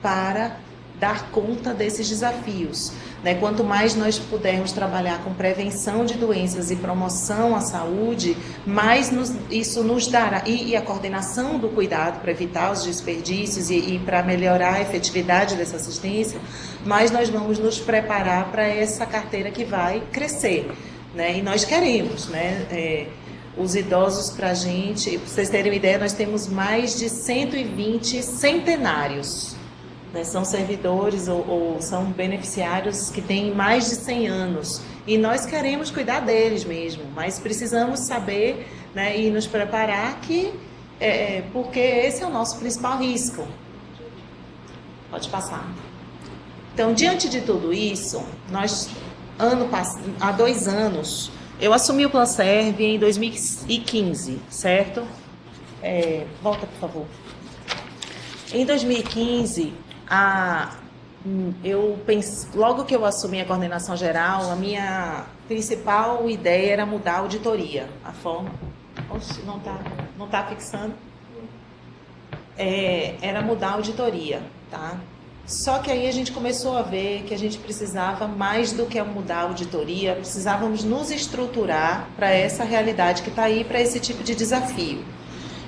para dar conta desses desafios. Quanto mais nós pudermos trabalhar com prevenção de doenças e promoção à saúde, mais isso nos dará, e a coordenação do cuidado para evitar os desperdícios e para melhorar a efetividade dessa assistência, mais nós vamos nos preparar para essa carteira que vai crescer. E nós queremos, os idosos para a gente, para vocês terem uma ideia, nós temos mais de 120 centenários. São servidores ou são beneficiários que têm mais de 100 anos. E nós queremos cuidar deles mesmo, mas precisamos saber e nos preparar porque esse é o nosso principal risco. Pode passar. Então, diante de tudo isso, há 2 anos, eu assumi o Planserv em 2015, certo? Volta, por favor. Em 2015... logo que eu assumi a coordenação geral, a minha principal ideia era mudar a auditoria. A forma... não tá fixando? Era mudar a auditoria, tá? Só que aí a gente começou a ver que a gente precisava mais do que mudar a auditoria, precisávamos nos estruturar para essa realidade que está aí, para esse tipo de desafio.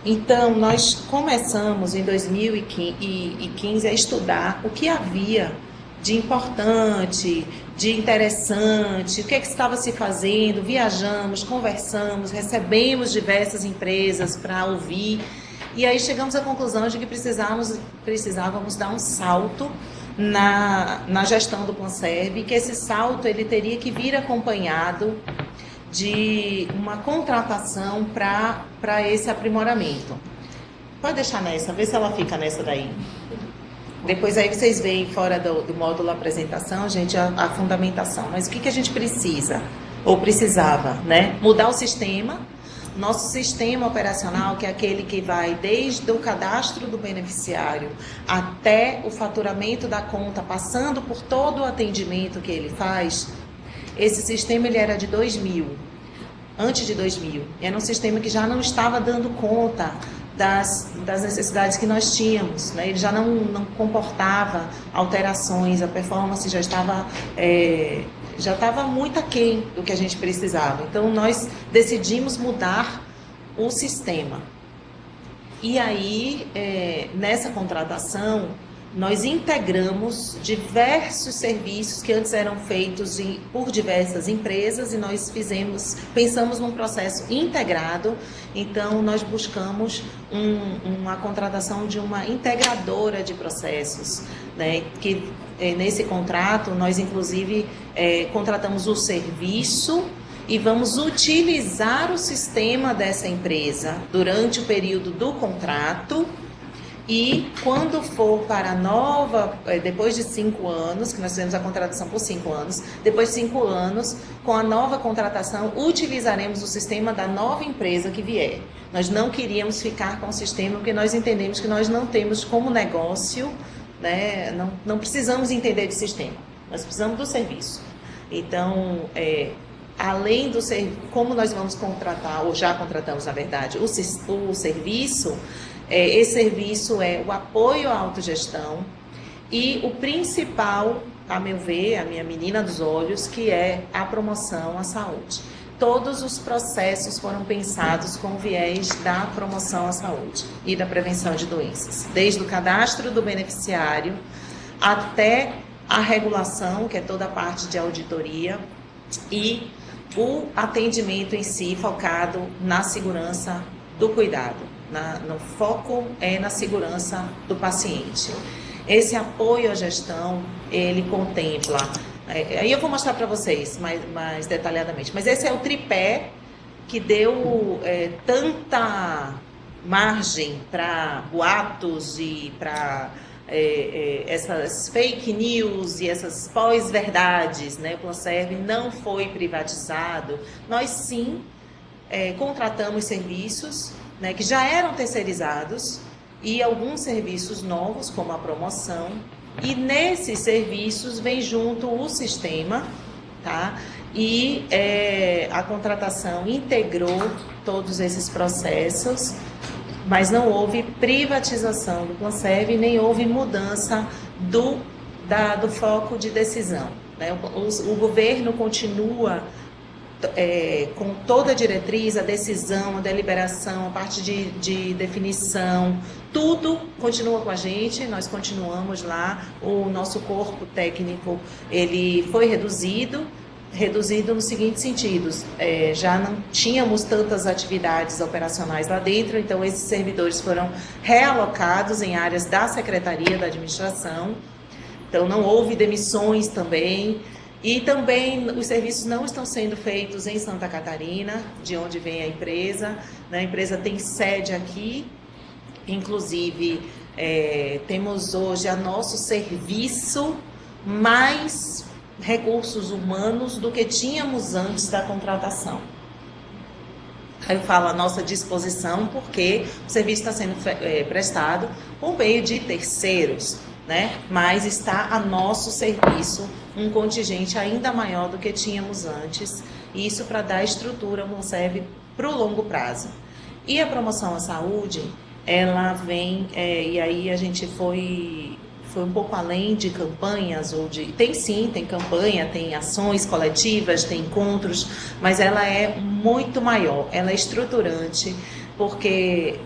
Então, nós começamos em 2015 a estudar o que havia de importante, de interessante, o que estava se fazendo, viajamos, conversamos, recebemos diversas empresas para ouvir, e aí chegamos à conclusão de que precisávamos dar um salto na gestão do Planserv, e que esse salto ele teria que vir acompanhado de uma contratação para esse aprimoramento. Pode deixar nessa, vê se ela fica nessa daí. Depois aí vocês veem fora do módulo apresentação, gente, a fundamentação. Mas o que a gente precisa, ou precisava, Mudar o sistema, nosso sistema operacional, que é aquele que vai desde o cadastro do beneficiário até o faturamento da conta, passando por todo o atendimento que ele faz. Esse sistema ele era de 2000, antes de 2000. Era um sistema que já não estava dando conta das necessidades que nós tínhamos. Ele já não comportava alterações, a performance já estava muito aquém do que a gente precisava. Então, nós decidimos mudar o sistema. E aí, nessa contratação, nós integramos diversos serviços que antes eram feitos por diversas empresas, e nós pensamos num processo integrado. Então, nós buscamos uma contratação de uma integradora de processos, que nesse contrato nós inclusive contratamos o serviço e vamos utilizar o sistema dessa empresa durante o período do contrato. E quando for para a nova, depois de 5 anos, que nós fizemos a contratação por 5 anos, depois de 5 anos, com a nova contratação, utilizaremos o sistema da nova empresa que vier. Nós não queríamos ficar com o sistema, porque nós entendemos que nós não temos como negócio, não precisamos entender de sistema, nós precisamos do serviço. Então, além do serviço, como nós vamos contratar, ou já contratamos, na verdade, o serviço, esse serviço é o apoio à autogestão e o principal, a meu ver, a minha menina dos olhos, que é a promoção à saúde. Todos os processos foram pensados com o viés da promoção à saúde e da prevenção de doenças, desde o cadastro do beneficiário até a regulação, que é toda a parte de auditoria, e o atendimento em si focado na segurança do cuidado. No foco é na segurança do paciente. Esse apoio à gestão, ele contempla, aí eu vou mostrar para vocês mais detalhadamente, mas esse é o tripé que deu tanta margem para boatos e para essas fake news e essas pós-verdades, O Planserv não foi privatizado. Nós sim contratamos serviços que já eram terceirizados, e alguns serviços novos, como a promoção, E nesses serviços vem junto o sistema, tá? E a contratação integrou todos esses processos, mas não houve privatização do Planserv, nem houve mudança do foco de decisão, né? O governo continua com toda a diretriz, a decisão, a deliberação, a parte de definição, tudo continua com a gente, nós continuamos lá, o nosso corpo técnico ele foi reduzido nos seguintes sentidos, já não tínhamos tantas atividades operacionais lá dentro, então esses servidores foram realocados em áreas da Secretaria da Administração, então não houve demissões também, e também os serviços não estão sendo feitos em Santa Catarina, de onde vem a empresa, né? A empresa tem sede aqui, inclusive temos hoje a nosso serviço mais recursos humanos do que tínhamos antes da contratação. Eu falo à nossa disposição porque o serviço está sendo prestado por meio de terceiros, né? Mas está a nosso serviço um contingente ainda maior do que tínhamos antes, isso para dar estrutura ao Planserv para o longo prazo. E a promoção à saúde, ela vem, e aí a gente foi um pouco além de campanhas, tem campanha, tem ações coletivas, tem encontros, mas ela é muito maior, ela é estruturante, porque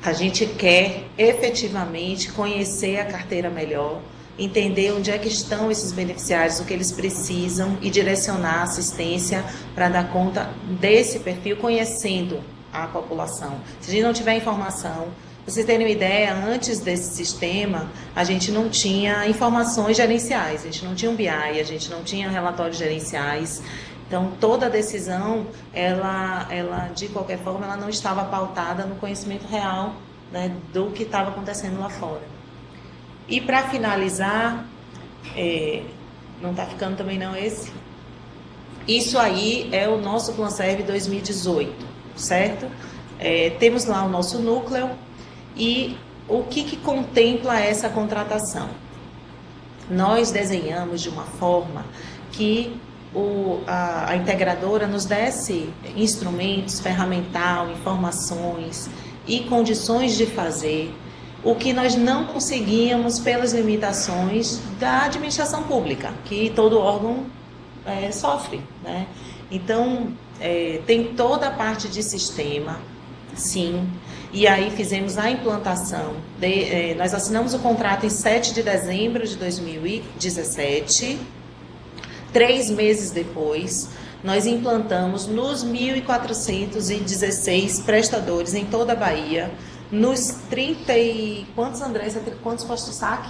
a gente quer efetivamente conhecer a carteira melhor, entender onde é que estão esses beneficiários, o que eles precisam e direcionar a assistência para dar conta desse perfil, conhecendo a população. Se a gente não tiver informação, para vocês terem uma ideia, antes desse sistema, a gente não tinha informações gerenciais, a gente não tinha um BI, a gente não tinha relatórios gerenciais. Então, toda a decisão, ela de qualquer forma, ela não estava pautada no conhecimento real, né, do que estava acontecendo lá fora. E para finalizar, não está ficando também não esse? Isso aí é o nosso Planserv 2018, certo? Temos lá o nosso núcleo e o que contempla essa contratação? Nós desenhamos de uma forma que a integradora nos desse instrumentos, ferramental, informações e condições de fazer o que nós não conseguíamos pelas limitações da administração pública, que todo órgão sofre, né? Então, tem toda a parte de sistema, sim, e aí fizemos a implantação, nós assinamos o contrato em 7 de dezembro de 2017, 3 meses depois, nós implantamos nos 1.416 prestadores em toda a Bahia, nos 30 e... Quantos, Andressa? Quantos postos SAC?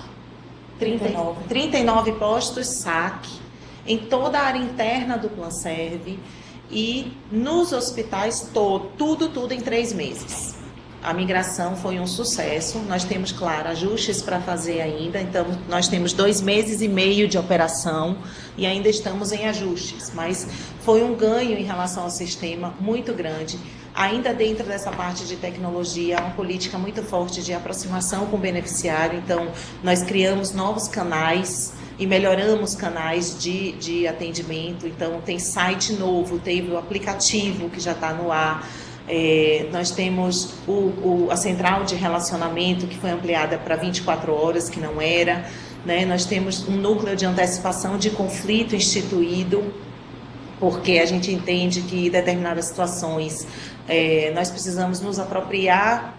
39 postos SAC, em toda a área interna do Planserv e nos hospitais tudo em 3 meses. A migração foi um sucesso, nós temos, claro, ajustes para fazer ainda, então nós temos 2 meses e meio de operação e ainda estamos em ajustes, mas foi um ganho em relação ao sistema muito grande. Ainda dentro dessa parte de tecnologia, há uma política muito forte de aproximação com o beneficiário, então nós criamos novos canais e melhoramos canais de atendimento, então tem site novo, teve o aplicativo que já está no ar, nós temos a central de relacionamento que foi ampliada para 24 horas, que não era, né? Nós temos um núcleo de antecipação de conflito instituído, porque a gente entende que em determinadas situações nós precisamos nos apropriar,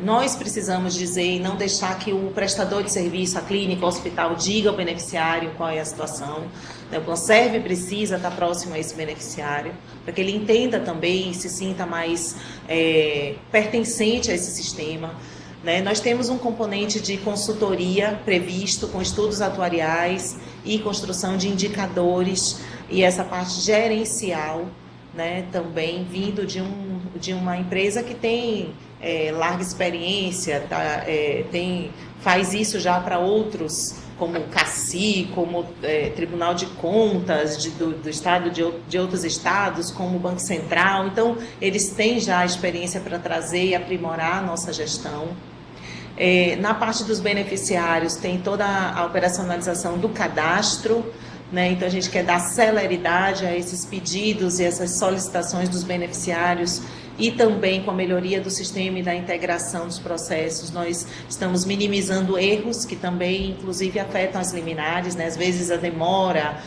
nós precisamos dizer e não deixar que o prestador de serviço, a clínica, o hospital, diga ao beneficiário qual é a situação. O Planserv precisa estar próximo a esse beneficiário, para que ele entenda também e se sinta mais pertencente a esse sistema. Né? Nós temos um componente de consultoria previsto com estudos atuariais e construção de indicadores, e essa parte gerencial, né, também vindo de uma empresa que tem larga experiência, faz isso já para outros, como o CACI, como Tribunal de Contas do Estado, de outros estados, como o Banco Central. Então, eles têm já a experiência para trazer e aprimorar a nossa gestão. Na parte dos beneficiários, tem toda a operacionalização do cadastro, né? Então, a gente quer dar celeridade a esses pedidos e essas solicitações dos beneficiários e também com a melhoria do sistema e da integração dos processos. Nós estamos minimizando erros que também, inclusive, afetam as liminares, né? Às vezes, a demora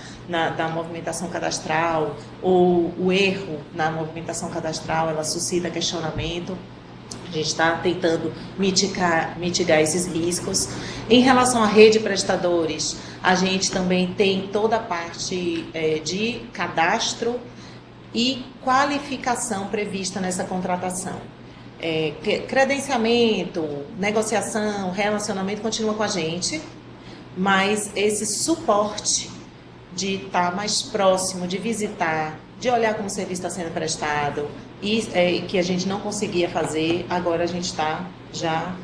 da movimentação cadastral ou o erro na movimentação cadastral, ela suscita questionamento. A gente está tentando mitigar esses riscos. Em relação à rede de prestadores, a gente também tem toda a parte de cadastro e qualificação prevista nessa contratação. Credenciamento, negociação, relacionamento continua com a gente, mas esse suporte de estar mais próximo, de visitar, de olhar como o serviço está sendo prestado e que a gente não conseguia fazer, agora a gente está já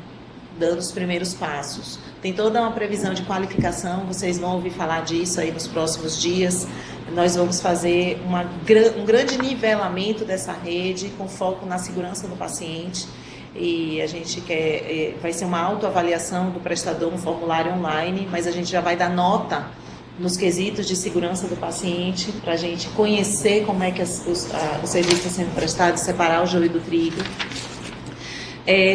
dando os primeiros passos. Tem toda uma previsão de qualificação, vocês vão ouvir falar disso aí nos próximos dias. Nós vamos fazer um grande nivelamento dessa rede com foco na segurança do paciente e a gente vai ser uma autoavaliação do prestador, um formulário online, mas a gente já vai dar nota nos quesitos de segurança do paciente, para a gente conhecer como é que o serviço está sendo prestado, separar o joio do trigo.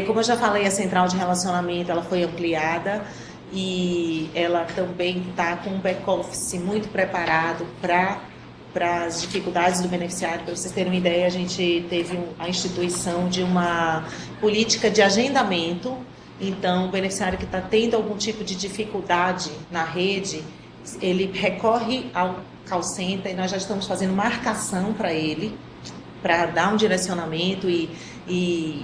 Como eu já falei, a central de relacionamento ela foi ampliada e ela também está com um back-office muito preparado para as dificuldades do beneficiário. Para vocês terem uma ideia, a gente teve a instituição de uma política de agendamento. Então, o beneficiário que está tendo algum tipo de dificuldade na rede, ele recorre ao call center e nós já estamos fazendo marcação para ele, para dar um direcionamento e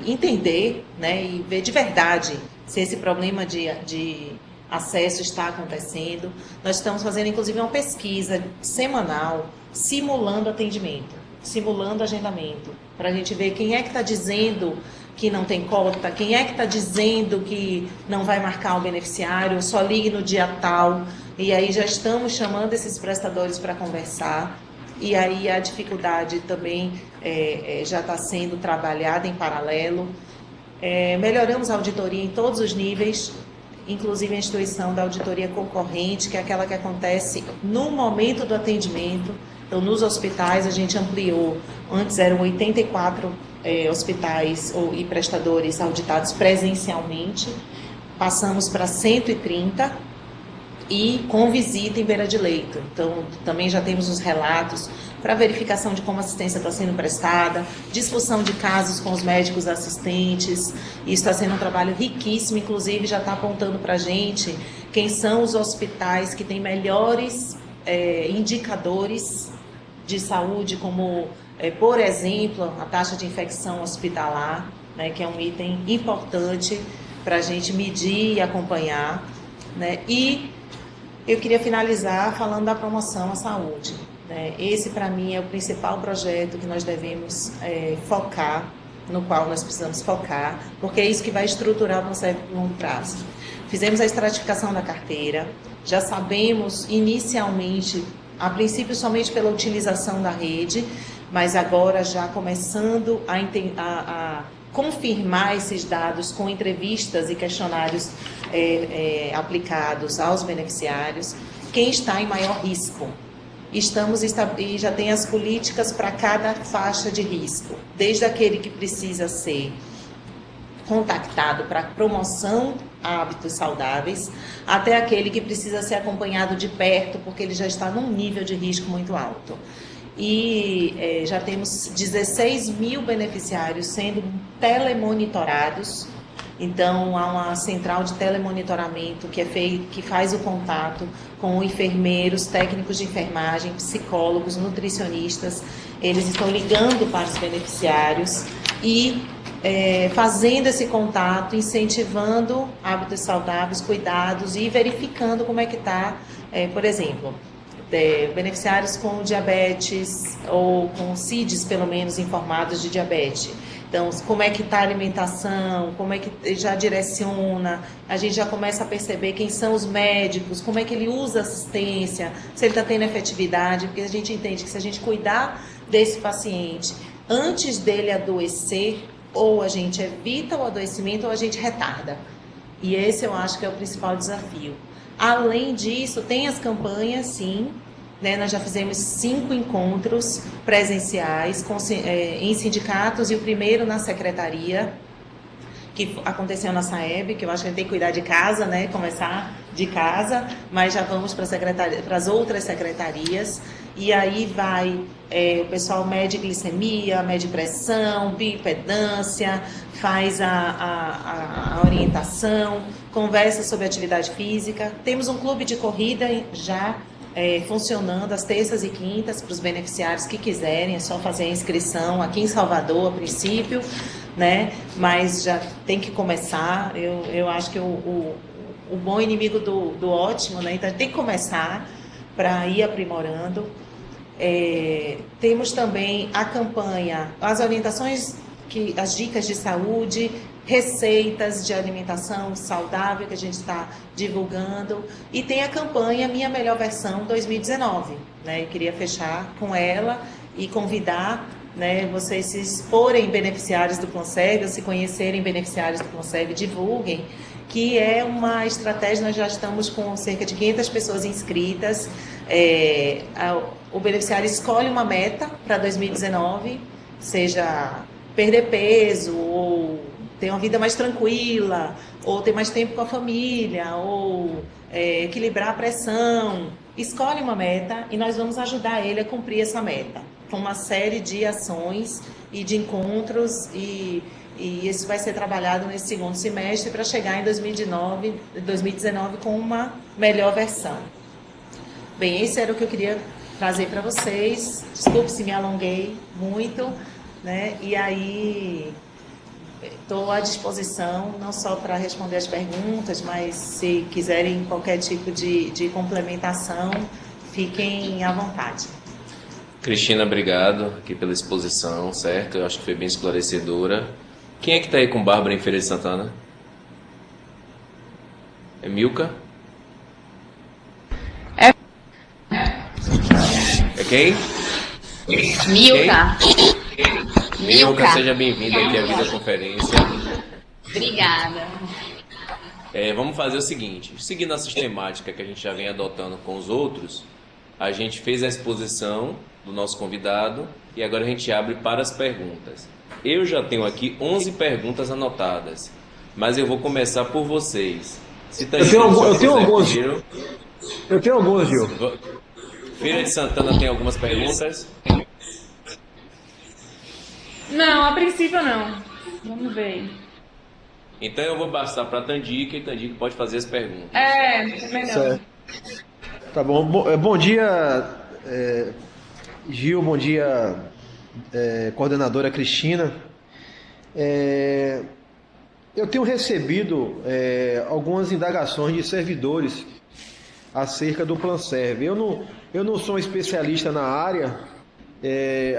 entender, né, e ver de verdade se esse problema de acesso está acontecendo. Nós estamos fazendo, inclusive, uma pesquisa semanal, simulando atendimento, simulando agendamento, para a gente ver quem é que está dizendo que não tem cota, quem é que está dizendo que não vai marcar o beneficiário, só ligue no dia tal. E aí já estamos chamando esses prestadores para conversar. E aí a dificuldade também já está sendo trabalhada em paralelo. Melhoramos a auditoria em todos os níveis, inclusive a instituição da auditoria concorrente, que é aquela que acontece no momento do atendimento. Então, nos hospitais, a gente ampliou. Antes eram 84 hospitais e prestadores auditados presencialmente. Passamos para 130 e com visita em beira de leito. Então, também já temos os relatos para verificação de como a assistência está sendo prestada, discussão de casos com os médicos assistentes. Isso está sendo um trabalho riquíssimo, inclusive já está apontando para a gente quem são os hospitais que têm melhores indicadores de saúde, como, por exemplo, a taxa de infecção hospitalar, né, que é um item importante para a gente medir e acompanhar, né? E eu queria finalizar falando da promoção à saúde, né? Esse, para mim, é o principal projeto que nós devemos focar, no qual nós precisamos focar, porque é isso que vai estruturar o nosso longo prazo. Fizemos a estratificação da carteira, já sabemos inicialmente, a princípio somente pela utilização da rede, mas agora já começando a confirmar esses dados com entrevistas e questionários aplicados aos beneficiários, quem está em maior risco. E já tem as políticas para cada faixa de risco, desde aquele que precisa ser contactado para promoção a hábitos saudáveis, até aquele que precisa ser acompanhado de perto, porque ele já está num nível de risco muito alto. E já temos 16 mil beneficiários sendo telemonitorados. Então, há uma central de telemonitoramento que faz o contato com enfermeiros, técnicos de enfermagem, psicólogos, nutricionistas. Eles estão ligando para os beneficiários e fazendo esse contato, incentivando hábitos saudáveis, cuidados e verificando como é que está, por exemplo, beneficiários com diabetes ou com CIDs, pelo menos, informados de diabetes. Então, como é que está a alimentação, como é que já direciona, a gente já começa a perceber quem são os médicos, como é que ele usa assistência, se ele está tendo efetividade, porque a gente entende que se a gente cuidar desse paciente antes dele adoecer, ou a gente evita o adoecimento ou a gente retarda. E esse eu acho que é o principal desafio. Além disso, tem as campanhas, sim, né? Nós já fizemos 5 encontros presenciais em sindicatos e o primeiro na secretaria, que aconteceu na SAEB, que eu acho que a gente tem que cuidar de casa, né? Começar de casa, mas já vamos para as outras secretarias. E aí vai o pessoal mede glicemia, mede pressão, bioimpedância, faz a orientação, conversa sobre atividade física. Temos um clube de corrida já funcionando às terças e quintas para os beneficiários que quiserem, é só fazer a inscrição aqui em Salvador, a princípio, né? Mas já tem que começar. Eu acho que o bom inimigo do ótimo, né? Então tem que começar para ir aprimorando. Temos também a campanha, as orientações, as dicas de saúde, receitas de alimentação saudável que a gente está divulgando, e tem a campanha Minha Melhor Versão 2019, né? Eu queria fechar com ela e convidar, né, vocês se exporem beneficiários do Planserv, ou se conhecerem beneficiários do Planserv, divulguem, que é uma estratégia. Nós já estamos com cerca de 500 pessoas inscritas. O beneficiário escolhe uma meta para 2019, seja perder peso, ou ter uma vida mais tranquila, ou ter mais tempo com a família, ou equilibrar a pressão. Escolhe uma meta e nós vamos ajudar ele a cumprir essa meta, com uma série de ações e de encontros, e isso vai ser trabalhado nesse segundo semestre para chegar em 2019 com uma melhor versão. Bem, esse era o que eu queria trazer para vocês. Desculpe se me alonguei muito, né? E aí estou à disposição, não só para responder as perguntas, mas se quiserem qualquer tipo de complementação, fiquem à vontade. Cristina, obrigado aqui pela exposição, certo? Eu acho que foi bem esclarecedora. Quem é que está aí com Bárbara em Feira de Santana? É Milka? É quem? Milka. Milka, seja bem-vinda aqui à videoconferência. Obrigada. Vamos fazer o seguinte, seguindo a sistemática que a gente já vem adotando com os outros, a gente fez a exposição do nosso convidado e agora a gente abre para as perguntas. Eu já tenho aqui 11 perguntas anotadas, mas eu vou começar por vocês. Eu tenho algumas, Gil. Feira de Santana tem algumas perguntas? Não, a princípio não. Vamos ver. Então eu vou passar para a Tandica, e Tandica pode fazer as perguntas. É melhor. Certo. Tá bom. Bom dia, Gil, bom dia, coordenadora Cristina. Eu tenho recebido algumas indagações de servidores acerca do Planserv. Eu não sou um especialista na área,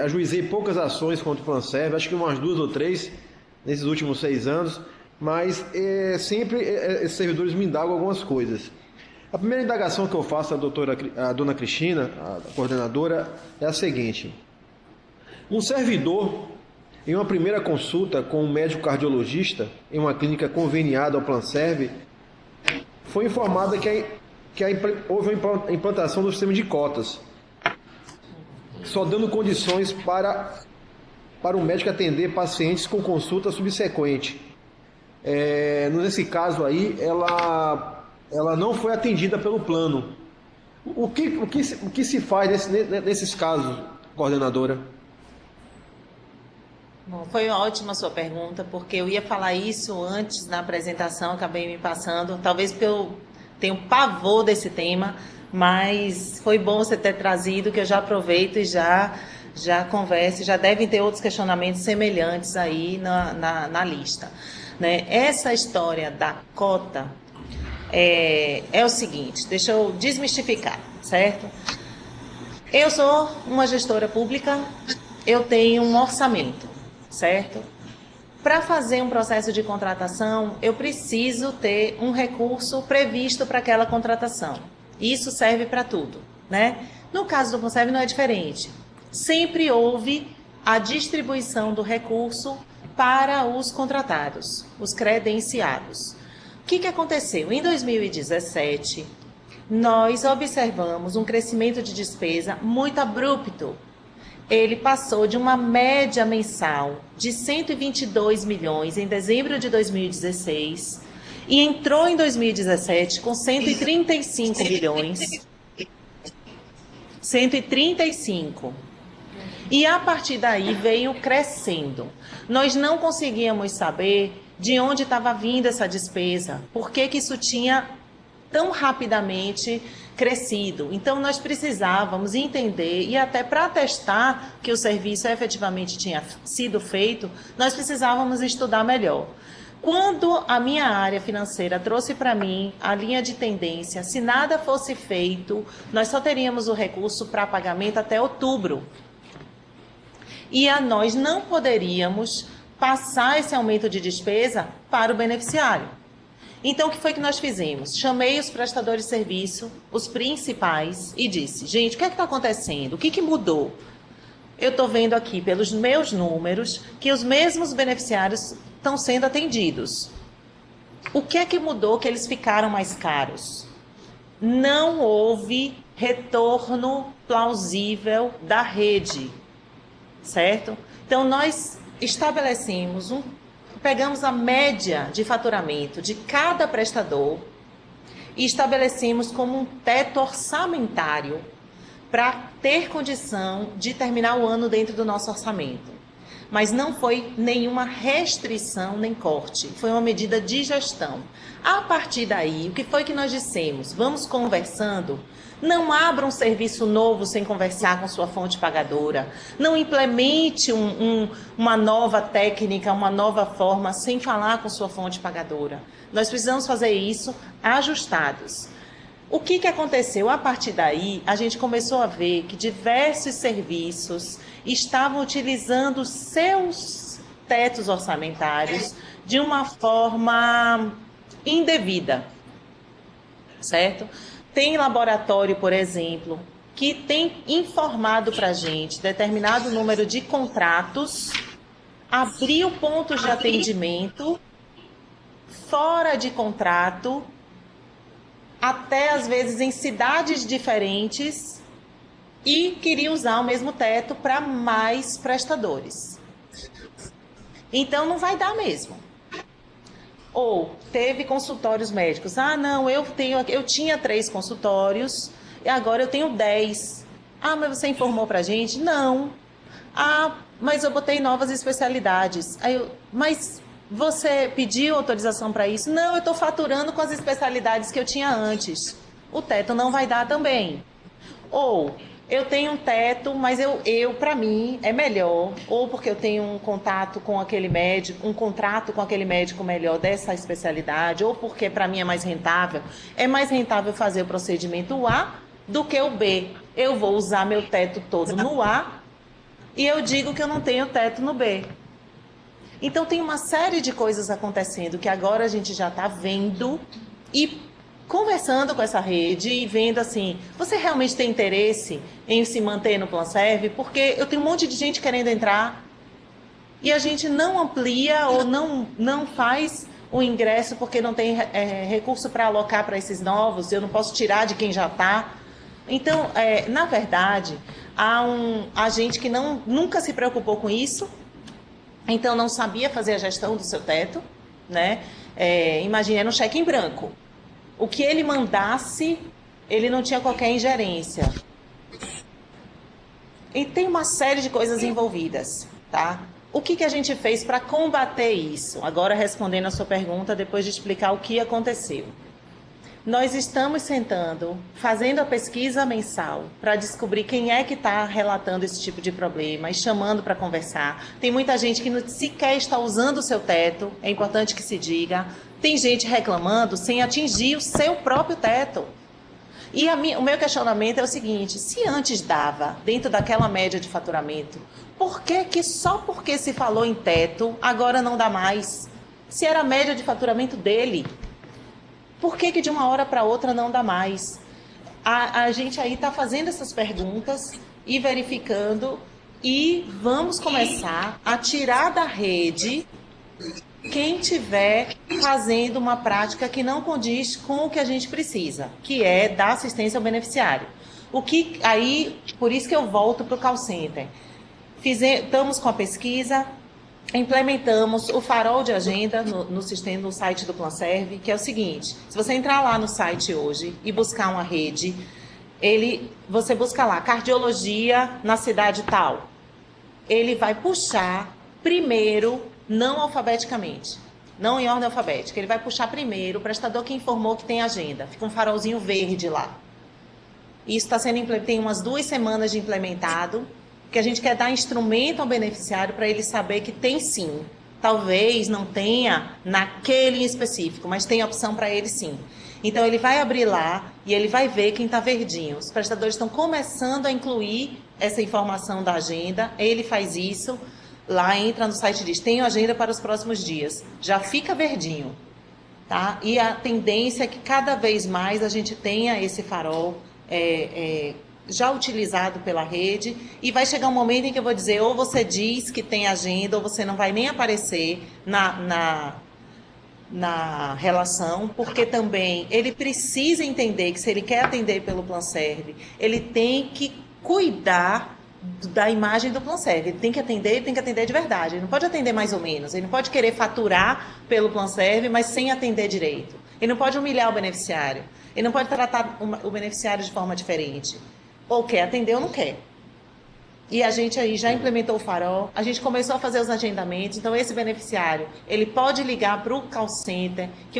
ajuizei poucas ações contra o Planserv, acho que umas 2 ou 3 nesses últimos 6 anos, mas sempre esses servidores me indagam algumas coisas. A primeira indagação que eu faço à dona Cristina, a coordenadora, é a seguinte: um servidor, em uma primeira consulta com um médico cardiologista em uma clínica conveniada ao Planserv, foi informado que houve uma implantação do sistema de cotas, só dando condições para o médico atender pacientes com consulta subsequente. Nesse caso aí, ela não foi atendida pelo plano. O que se faz nesses casos, coordenadora? Bom, foi ótima a sua pergunta, porque eu ia falar isso antes na apresentação, acabei me passando, talvez porque eu tenho pavor desse tema, mas foi bom você ter trazido, que eu já aproveito e já converso, já devem ter outros questionamentos semelhantes aí na lista, né? Essa história da cota é o seguinte, deixa eu desmistificar, certo? Eu sou uma gestora pública, eu tenho um orçamento, certo? Para fazer um processo de contratação, eu preciso ter um recurso previsto para aquela contratação. Isso serve para tudo, né? No caso do Planserv não é diferente. Sempre houve a distribuição do recurso para os contratados, os credenciados. que aconteceu? Em 2017, nós observamos um crescimento de despesa muito abrupto. Ele passou de uma média mensal de 122 milhões em dezembro de 2016 e entrou em 2017 com 135 milhões. 135. E a partir daí veio crescendo. Nós não conseguíamos saber de onde estava vindo essa despesa, por que isso tinha tão rapidamente crescido. Então, nós precisávamos entender, e até para testar que o serviço efetivamente tinha sido feito, nós precisávamos estudar melhor. Quando a minha área financeira trouxe para mim a linha de tendência, se nada fosse feito, nós só teríamos o recurso para pagamento até outubro. E nós não poderíamos passar esse aumento de despesa para o beneficiário. Então, o que foi que nós fizemos? Chamei os prestadores de serviço, os principais, e disse, gente, o que é que está acontecendo? O que mudou? Eu estou vendo aqui, pelos meus números, que os mesmos beneficiários estão sendo atendidos. O que é que mudou que eles ficaram mais caros? Não houve retorno plausível da rede, certo? Então, nós estabelecemos pegamos a média de faturamento de cada prestador e estabelecemos como um teto orçamentário para ter condição de terminar o ano dentro do nosso orçamento. Mas não foi nenhuma restrição nem corte, foi uma medida de gestão. A partir daí, o que foi que nós dissemos? Vamos conversando. Não abra um serviço novo sem conversar com sua fonte pagadora. Não implemente uma nova técnica, uma nova forma sem falar com sua fonte pagadora. Nós precisamos fazer isso ajustados. O que aconteceu? A partir daí, a gente começou a ver que diversos serviços estavam utilizando seus tetos orçamentários de uma forma indevida, certo? Tem laboratório, por exemplo, que tem informado para a gente determinado número de contratos, abriu pontos de atendimento, fora de contrato, até às vezes em cidades diferentes, e queria usar o mesmo teto para mais prestadores. Então não vai dar mesmo. Ou teve consultórios médicos. Ah, não, eu tinha 3 consultórios e agora eu tenho 10. Ah, mas você informou para a gente? Não. Ah, mas eu botei novas especialidades. Mas você pediu autorização para isso? Não, eu estou faturando com as especialidades que eu tinha antes. O teto não vai dar também. Ou eu tenho um teto, mas para mim é melhor, ou porque eu tenho um contrato com aquele médico melhor dessa especialidade, ou porque para mim é mais rentável fazer o procedimento A do que o B. Eu vou usar meu teto todo no A e eu digo que eu não tenho teto no B. Então tem uma série de coisas acontecendo que agora a gente já está vendo e conversando com essa rede e vendo assim, você realmente tem interesse em se manter no PlanServe? Porque eu tenho um monte de gente querendo entrar e a gente não amplia ou não faz o ingresso porque não tem recurso para alocar para esses novos, eu não posso tirar de quem já está. Então, na verdade, há gente que nunca se preocupou com isso, então não sabia fazer a gestão do seu teto, né? Imagina, era um cheque em branco. O que ele mandasse, ele não tinha qualquer ingerência. E tem uma série de coisas envolvidas, tá? O que a gente fez para combater isso? Agora respondendo a sua pergunta, depois de explicar o que aconteceu. Nós estamos sentando, fazendo a pesquisa mensal para descobrir quem é que está relatando esse tipo de problema e chamando para conversar. Tem muita gente que sequer está usando o seu teto, é importante que se diga. Tem gente reclamando sem atingir o seu próprio teto. E o meu questionamento é o seguinte, se antes dava dentro daquela média de faturamento, por que só porque se falou em teto, agora não dá mais? Se era a média de faturamento dele, por que de uma hora para outra não dá mais? A gente aí está fazendo essas perguntas e verificando e vamos começar a tirar da rede quem tiver fazendo uma prática que não condiz com o que a gente precisa, que é dar assistência ao beneficiário. Por isso que eu volto para o call center. Estamos com a pesquisa, implementamos o farol de agenda no sistema, no site do PlanServe, que é o seguinte: se você entrar lá no site hoje e buscar uma rede, você busca lá cardiologia na cidade tal, ele vai puxar primeiro, não alfabeticamente, não em ordem alfabética, ele vai puxar primeiro o prestador que informou que tem agenda, fica um farolzinho verde lá. Isso está sendo tem umas 2 semanas de implementado, que a gente quer dar instrumento ao beneficiário para ele saber que tem sim. Talvez não tenha naquele específico, mas tem opção para ele sim. Então ele vai abrir lá e ele vai ver quem está verdinho. Os prestadores estão começando a incluir essa informação da agenda, ele faz isso, lá entra no site e diz, tenho agenda para os próximos dias. Já fica verdinho. Tá? E a tendência é que cada vez mais a gente tenha esse farol já utilizado pela rede, e vai chegar um momento em que eu vou dizer, ou você diz que tem agenda, ou você não vai nem aparecer na relação, porque também ele precisa entender que se ele quer atender pelo PlanServe, ele tem que cuidar da imagem do PlanServe, ele tem que atender de verdade, ele não pode atender mais ou menos, ele não pode querer faturar pelo PlanServe, mas sem atender direito, ele não pode humilhar o beneficiário, ele não pode tratar o beneficiário de forma diferente. Ou quer atender ou não quer. E a gente aí já implementou o farol, a gente começou a fazer os agendamentos, então esse beneficiário, ele pode ligar para o call center, que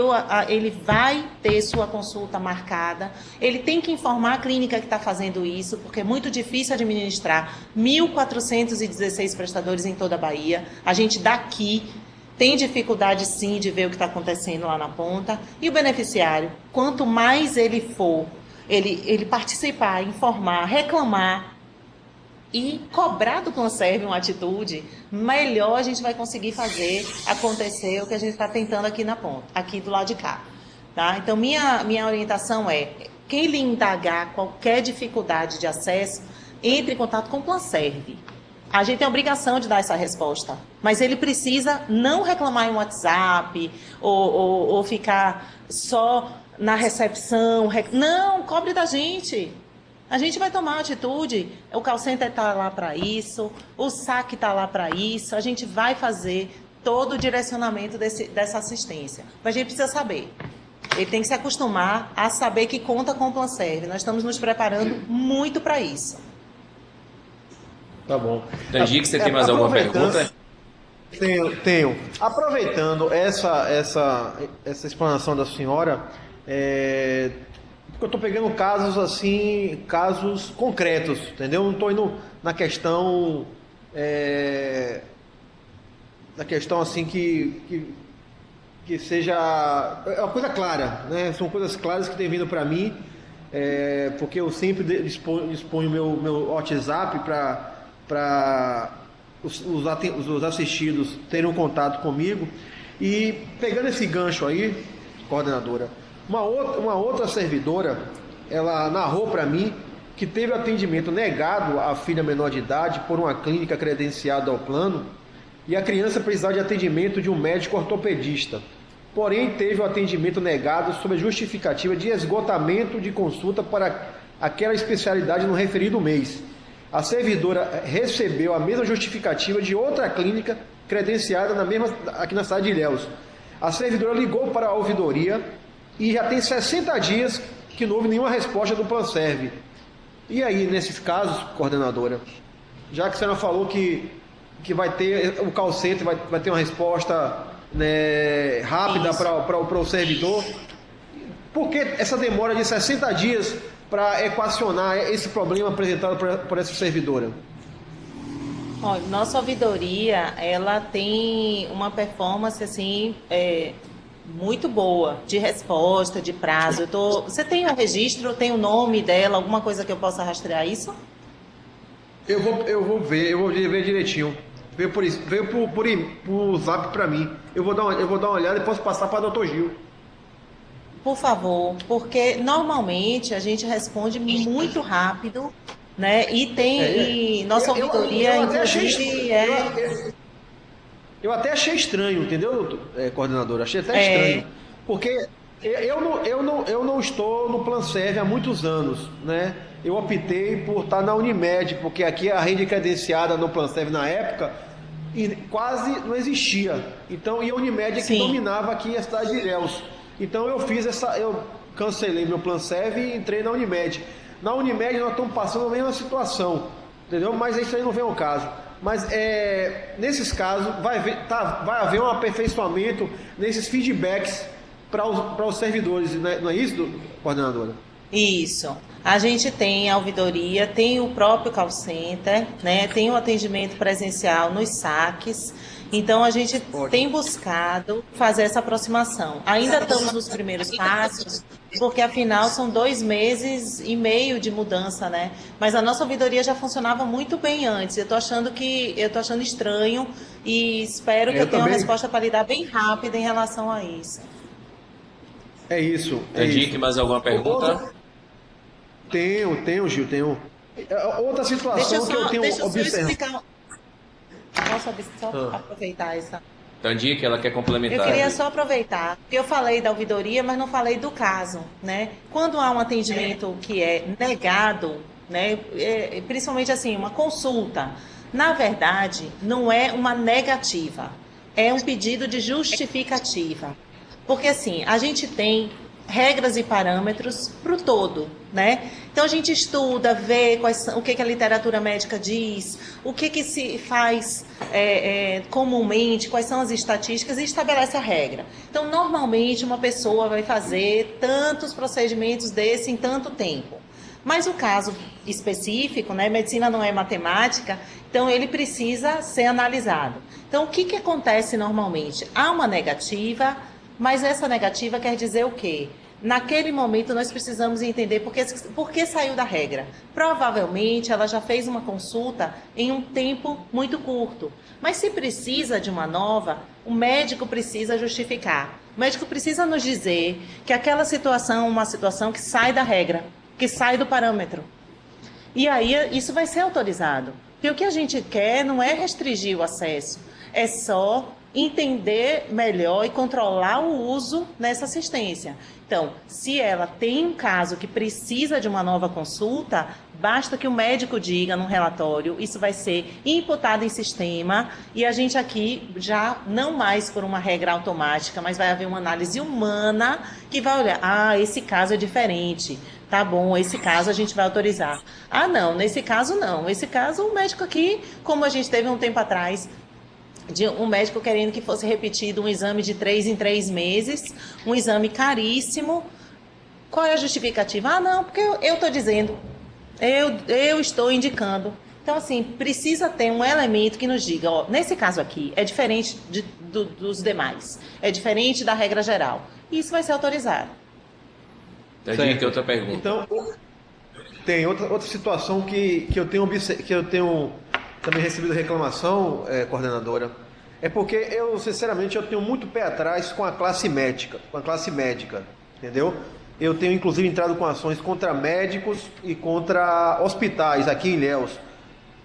ele vai ter sua consulta marcada, ele tem que informar a clínica que está fazendo isso, porque é muito difícil administrar 1.416 prestadores em toda a Bahia, a gente daqui tem dificuldade sim de ver o que está acontecendo lá na ponta, e o beneficiário, quanto mais ele for, ele participar, informar, reclamar e cobrar do PlanServe uma atitude, melhor a gente vai conseguir fazer acontecer o que a gente está tentando aqui na ponta, aqui do lado de cá. Tá? Então, minha orientação é, quem lhe indagar qualquer dificuldade de acesso, entre em contato com o PlanServe. A gente tem a obrigação de dar essa resposta, mas ele precisa não reclamar em WhatsApp ou ficar só na recepção. Não, cobre da gente. A gente vai tomar atitude. O call center está lá para isso, o SAC está lá para isso, a gente vai fazer todo o direcionamento dessa assistência. Mas a gente precisa saber. Ele tem que se acostumar a saber que conta com o PlanServe. Nós estamos nos preparando muito para isso. Tá bom. Tangi, que você tem mais alguma pergunta? Tenho. Aproveitando essa explanação da senhora, porque eu estou pegando casos concretos, entendeu? Não estou indo na questão assim que seja é uma coisa clara, né? São coisas claras que têm vindo para mim, porque eu sempre disponho meu WhatsApp para os assistidos terem um contato comigo. E pegando esse gancho aí, coordenadora, uma outra servidora, ela narrou para mim que teve atendimento negado à filha menor de idade por uma clínica credenciada ao plano, e a criança precisava de atendimento de um médico ortopedista. Porém, teve o atendimento negado sob a justificativa de esgotamento de consulta para aquela especialidade no referido mês. A servidora recebeu a mesma justificativa de outra clínica credenciada aqui na cidade de Ilhéus. A servidora ligou para a ouvidoria e já tem 60 dias que não houve nenhuma resposta do PlanServe. E aí, nesses casos, coordenadora, já que a senhora falou que vai ter o call center, vai ter uma resposta, né, rápida para o servidor, por que essa demora de 60 dias para equacionar esse problema apresentado por essa servidora? Olha, nossa ouvidoria, ela tem uma performance assim, muito boa, de resposta, de prazo. Você tem um registro, tem o nome dela, alguma coisa que eu possa rastrear isso? Eu vou ver direitinho. Veio por zap para mim. Eu vou dar uma olhada e posso passar para o Dr. Gil. Por favor, porque normalmente a gente responde muito rápido, né? E nossa ouvidoria, inclusive, Eu até achei estranho, entendeu, coordenador? Achei até estranho. Porque eu não estou no Planserv há muitos anos, né? Eu optei por estar na Unimed, porque aqui a rede credenciada no Planserv na época quase não existia. Então, e a Unimed é que dominava aqui a cidade de Ilhéus. Então eu cancelei meu Planserv e entrei na Unimed. Na Unimed nós estamos passando a mesma situação, entendeu? Mas isso aí não vem ao caso. Mas nesses casos vai haver um aperfeiçoamento nesses feedbacks para os servidores, não é isso, coordenadora? Isso. A gente tem a ouvidoria, tem o próprio call center, né? Tem o atendimento presencial nos saques. Então, a gente tem buscado fazer essa aproximação. Ainda estamos nos primeiros passos, porque, afinal, são 2 meses e meio de mudança, né? Mas a nossa ouvidoria já funcionava muito bem antes. Eu estou achando estranho e espero que eu tenha uma resposta para lhe dar bem rápida em relação a isso. É isso. Henrique, mais alguma pergunta? Tenho, Gil, tenho. Outra situação que eu tenho observado. Posso só aproveitar essa? Tandique, ela quer complementar. Eu queria só aproveitar, porque eu falei da ouvidoria, mas não falei do caso, né? Quando há um atendimento que é negado, né, principalmente assim, uma consulta, na verdade, não é uma negativa, é um pedido de justificativa. Porque assim, a gente tem regras e parâmetros para o todo, né? Então a gente estuda, vê o que a literatura médica diz, o que se faz comumente, quais são as estatísticas e estabelece a regra. Então, normalmente, uma pessoa vai fazer tantos procedimentos desse em tanto tempo. Mas o caso específico, né, medicina não é matemática, então ele precisa ser analisado. Então, o que acontece normalmente? Há uma negativa, mas essa negativa quer dizer o quê? Naquele momento nós precisamos entender por que saiu da regra. Provavelmente ela já fez uma consulta em um tempo muito curto. Mas se precisa de uma nova, o médico precisa justificar. O médico precisa nos dizer que aquela situação é uma situação que sai da regra, que sai do parâmetro. E aí isso vai ser autorizado. Porque o que a gente quer não é restringir o acesso, é só entender melhor e controlar o uso nessa assistência. Então, se ela tem um caso que precisa de uma nova consulta, basta que o médico diga num relatório, isso vai ser imputado em sistema e a gente aqui já não mais por uma regra automática, mas vai haver uma análise humana que vai olhar, esse caso é diferente, tá bom, esse caso a gente vai autorizar. Não, nesse caso não, esse caso o médico aqui, como a gente teve um tempo atrás, de um médico querendo que fosse repetido um exame de 3 em 3 meses, um exame caríssimo. Qual é a justificativa? Não, porque eu estou dizendo, eu estou indicando. Então, assim, precisa ter um elemento que nos diga, nesse caso aqui, é diferente dos demais, é diferente da regra geral. E isso vai ser autorizado. Tem outra pergunta. Então, tem outra situação que eu tenho também recebido reclamação, coordenadora, é porque sinceramente, eu tenho muito pé atrás com a classe médica, entendeu? Eu tenho, inclusive, entrado com ações contra médicos e contra hospitais aqui em Ilhéus,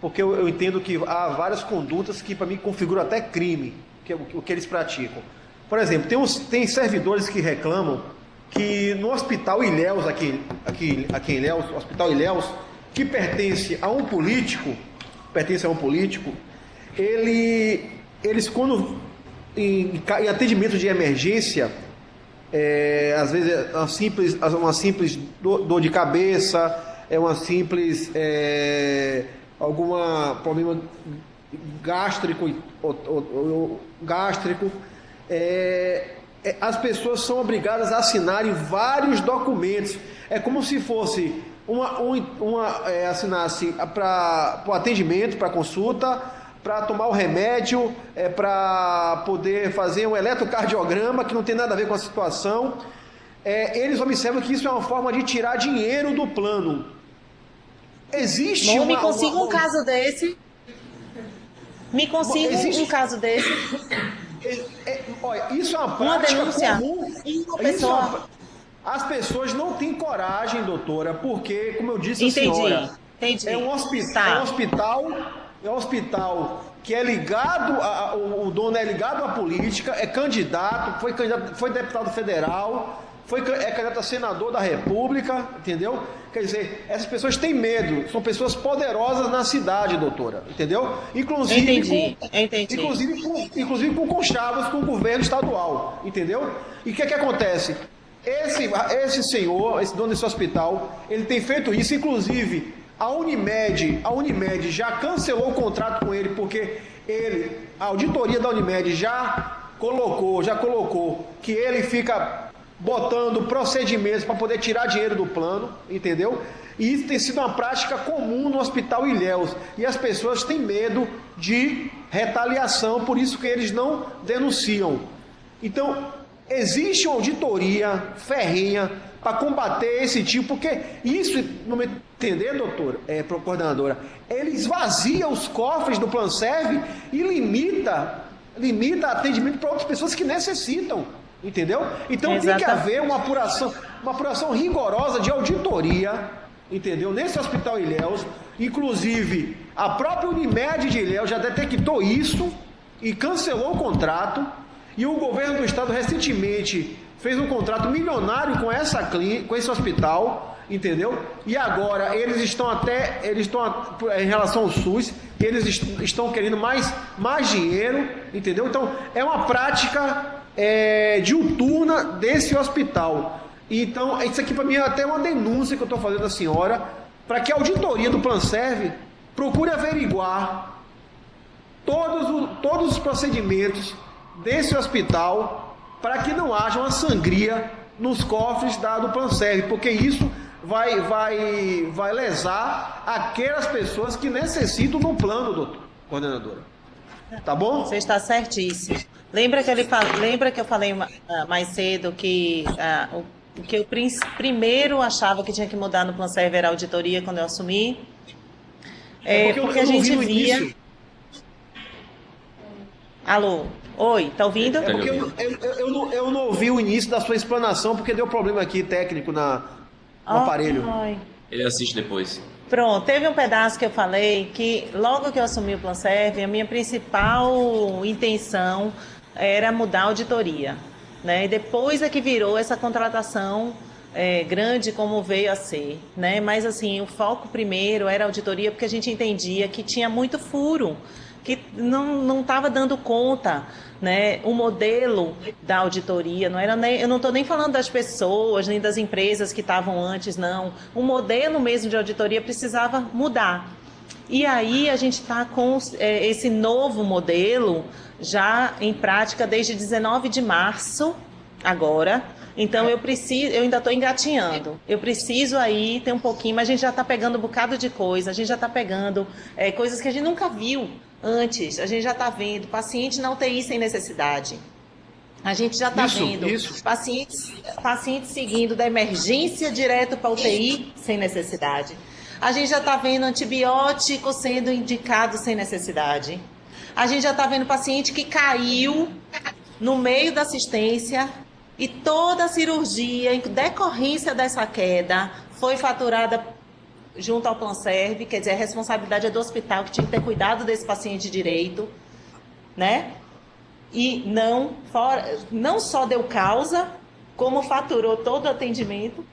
porque eu entendo que há várias condutas que, para mim, configuram até crime, o que eles praticam. Por exemplo, tem servidores que reclamam que no Hospital Ilhéus, aqui em Ilhéus, Hospital Ilhéus, que pertence a um político, eles quando em atendimento de emergência, às vezes é uma simples dor de cabeça, uma simples algum problema gástrico, as pessoas são obrigadas a assinarem vários documentos. É como se fosse assinasse para o atendimento, para consulta, para tomar o remédio, para poder fazer um eletrocardiograma, que não tem nada a ver com a situação. Eles observam que isso é uma forma de tirar dinheiro do plano. Existe me consiga um caso desse. Me consiga um caso desse. Olha, isso é uma prática comum. As pessoas não têm coragem, doutora, porque, como eu disse, entendi. é um hospital é um hospital que é ligado, o dono é ligado à política, é candidato, foi deputado federal, é candidato a senador da República, entendeu? Quer dizer, essas pessoas têm medo, são pessoas poderosas na cidade, doutora, entendeu? Inclusive, Entendi. Inclusive com conchavos com o governo estadual, entendeu? E o que acontece? Esse senhor, esse dono desse hospital, ele tem feito isso, inclusive a Unimed já cancelou o contrato com ele, porque a auditoria da Unimed já colocou que ele fica botando procedimentos para poder tirar dinheiro do plano, entendeu? E isso tem sido uma prática comum no Hospital Ilhéus, e as pessoas têm medo de retaliação, por isso que eles não denunciam. Então, existe uma auditoria ferrenha para combater esse tipo, porque isso, no meu entender, coordenadora, ele esvazia os cofres do Planserve e limita atendimento para outras pessoas que necessitam, entendeu? Então tem que haver uma apuração rigorosa de auditoria, entendeu? Nesse Hospital Ilhéus, inclusive a própria Unimed de Ilhéus já detectou isso e cancelou o contrato, e o governo do estado recentemente fez um contrato milionário com esse hospital, entendeu? E agora eles estão em relação ao SUS, eles estão querendo mais dinheiro, entendeu? Então é uma prática diuturna desse hospital. Então isso aqui para mim é até uma denúncia que eu estou fazendo à senhora, para que a auditoria do Planserve procure averiguar todos os procedimentos desse hospital, para que não haja uma sangria nos cofres do Planserve, porque isso vai lesar aquelas pessoas que necessitam do plano, coordenadora. Tá bom? Você está certíssimo. Lembra que eu falei mais cedo que o que eu primeiro achava que tinha que mudar no Planserve era a auditoria quando eu assumi? Porque a gente via... Alô? Oi, tá ouvindo? É porque eu não ouvi o início da sua explanação, porque deu problema aqui técnico no aparelho. Ele assiste depois. Pronto, teve um pedaço que eu falei que logo que eu assumi o Planserve, a minha principal intenção era mudar a auditoria, né? E depois é que virou essa contratação grande como veio a ser, né? Mas assim, o foco primeiro era a auditoria, porque a gente entendia que tinha muito furo, que não estava dando conta, né? O modelo da auditoria, eu não estou nem falando das pessoas, nem das empresas que estavam antes, não. O modelo mesmo de auditoria precisava mudar. E aí a gente está com esse novo modelo já em prática desde 19 de março, agora. Então eu ainda estou engatinhando. Eu preciso aí ter um pouquinho, mas a gente já está pegando um bocado de coisa, a gente já está pegando coisas que a gente nunca viu antes. A gente já está vendo paciente na UTI sem necessidade. A gente já está vendo pacientes seguindo da emergência direto para a UTI sem necessidade. A gente já está vendo antibiótico sendo indicado sem necessidade. A gente já está vendo paciente que caiu no meio da assistência e toda a cirurgia, em decorrência dessa queda, foi faturada junto ao Planserve, quer dizer, a responsabilidade é do hospital, que tinha que ter cuidado desse paciente direito, né? E não só deu causa, como faturou todo o atendimento.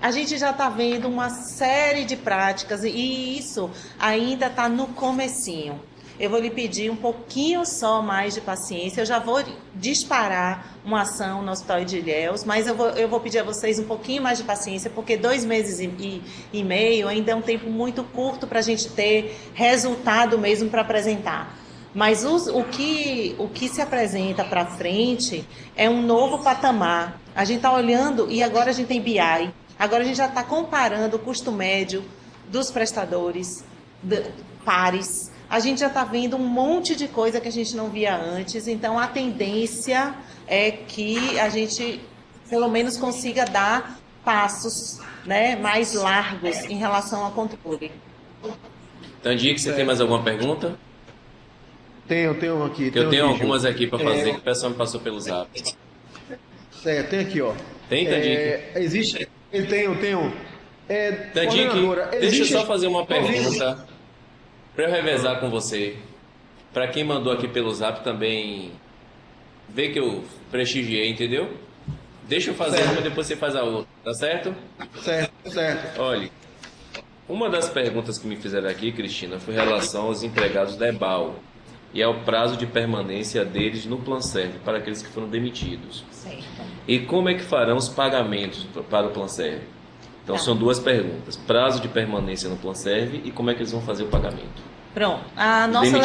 A gente já está vendo uma série de práticas e isso ainda está no comecinho. Eu vou lhe pedir um pouquinho só mais de paciência. Eu já vou disparar uma ação no Hospital de Ilhéus, mas eu vou pedir a vocês um pouquinho mais de paciência, porque 2 meses e meio ainda é um tempo muito curto para a gente ter resultado mesmo para apresentar. Mas o que se apresenta para frente é um novo patamar. A gente está olhando, e agora a gente tem BI, agora a gente já está comparando o custo médio dos prestadores, pares. A gente já está vendo um monte de coisa que a gente não via antes, então a tendência é que a gente, pelo menos, consiga dar passos, né, mais largos em relação ao controle. Tandic, você tem mais alguma pergunta? Tenho aqui. Eu tenho algumas aqui para fazer, que o pessoal me passou pelo zap. Tem aqui, ó. Tem, Tandic? Existe? Eu tenho. Tandic, deixa eu só fazer uma pergunta. Para eu revezar com você, para quem mandou aqui pelo Zap também ver que eu prestigiei, entendeu? Deixa eu fazer uma e depois você faz a outra, tá certo? Certo. Olha, uma das perguntas que me fizeram aqui, Cristina, foi em relação aos empregados da EBAL e ao prazo de permanência deles no Planserve para aqueles que foram demitidos. Certo. E como é que farão os pagamentos para o Planserve? Então são duas perguntas: prazo de permanência no Planserve e como é que eles vão fazer o pagamento? Pronto. A nossa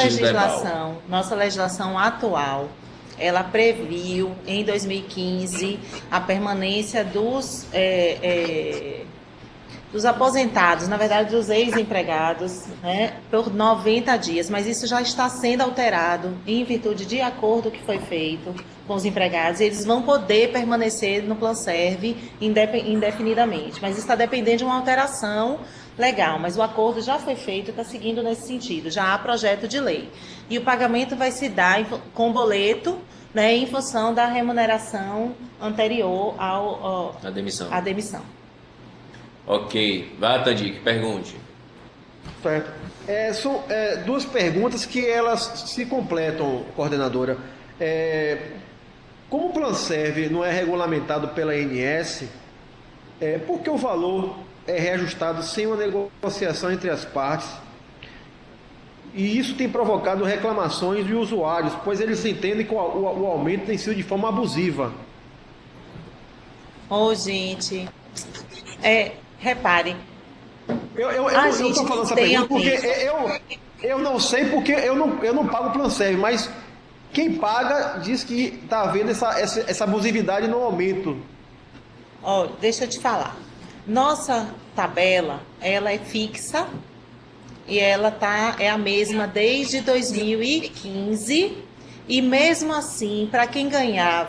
legislação atual, ela previu em 2015 a permanência dos aposentados, na verdade dos ex-empregados, né, por 90 dias, mas isso já está sendo alterado em virtude de acordo que foi feito com os empregados, e eles vão poder permanecer no Planserve indefinidamente, mas isso está dependendo de uma alteração legal, mas o acordo já foi feito e está seguindo nesse sentido, já há projeto de lei. E o pagamento vai se dar com boleto, né, em função da remuneração anterior à demissão. Ok. Vá, Tadik, pergunte. Certo. São duas perguntas que elas se completam, coordenadora. Como o Planserve não é regulamentado pela ANS, por que o valor é reajustado sem uma negociação entre as partes? E isso tem provocado reclamações de usuários, pois eles entendem que o aumento tem sido de forma abusiva. Gente, repare. Eu estou falando essa pergunta porque eu não sei porque eu não pago o Planserve, mas quem paga diz que está havendo essa abusividade no aumento. Deixa eu te falar. Nossa tabela, ela é fixa e ela é a mesma desde 2015, e mesmo assim, para quem ganha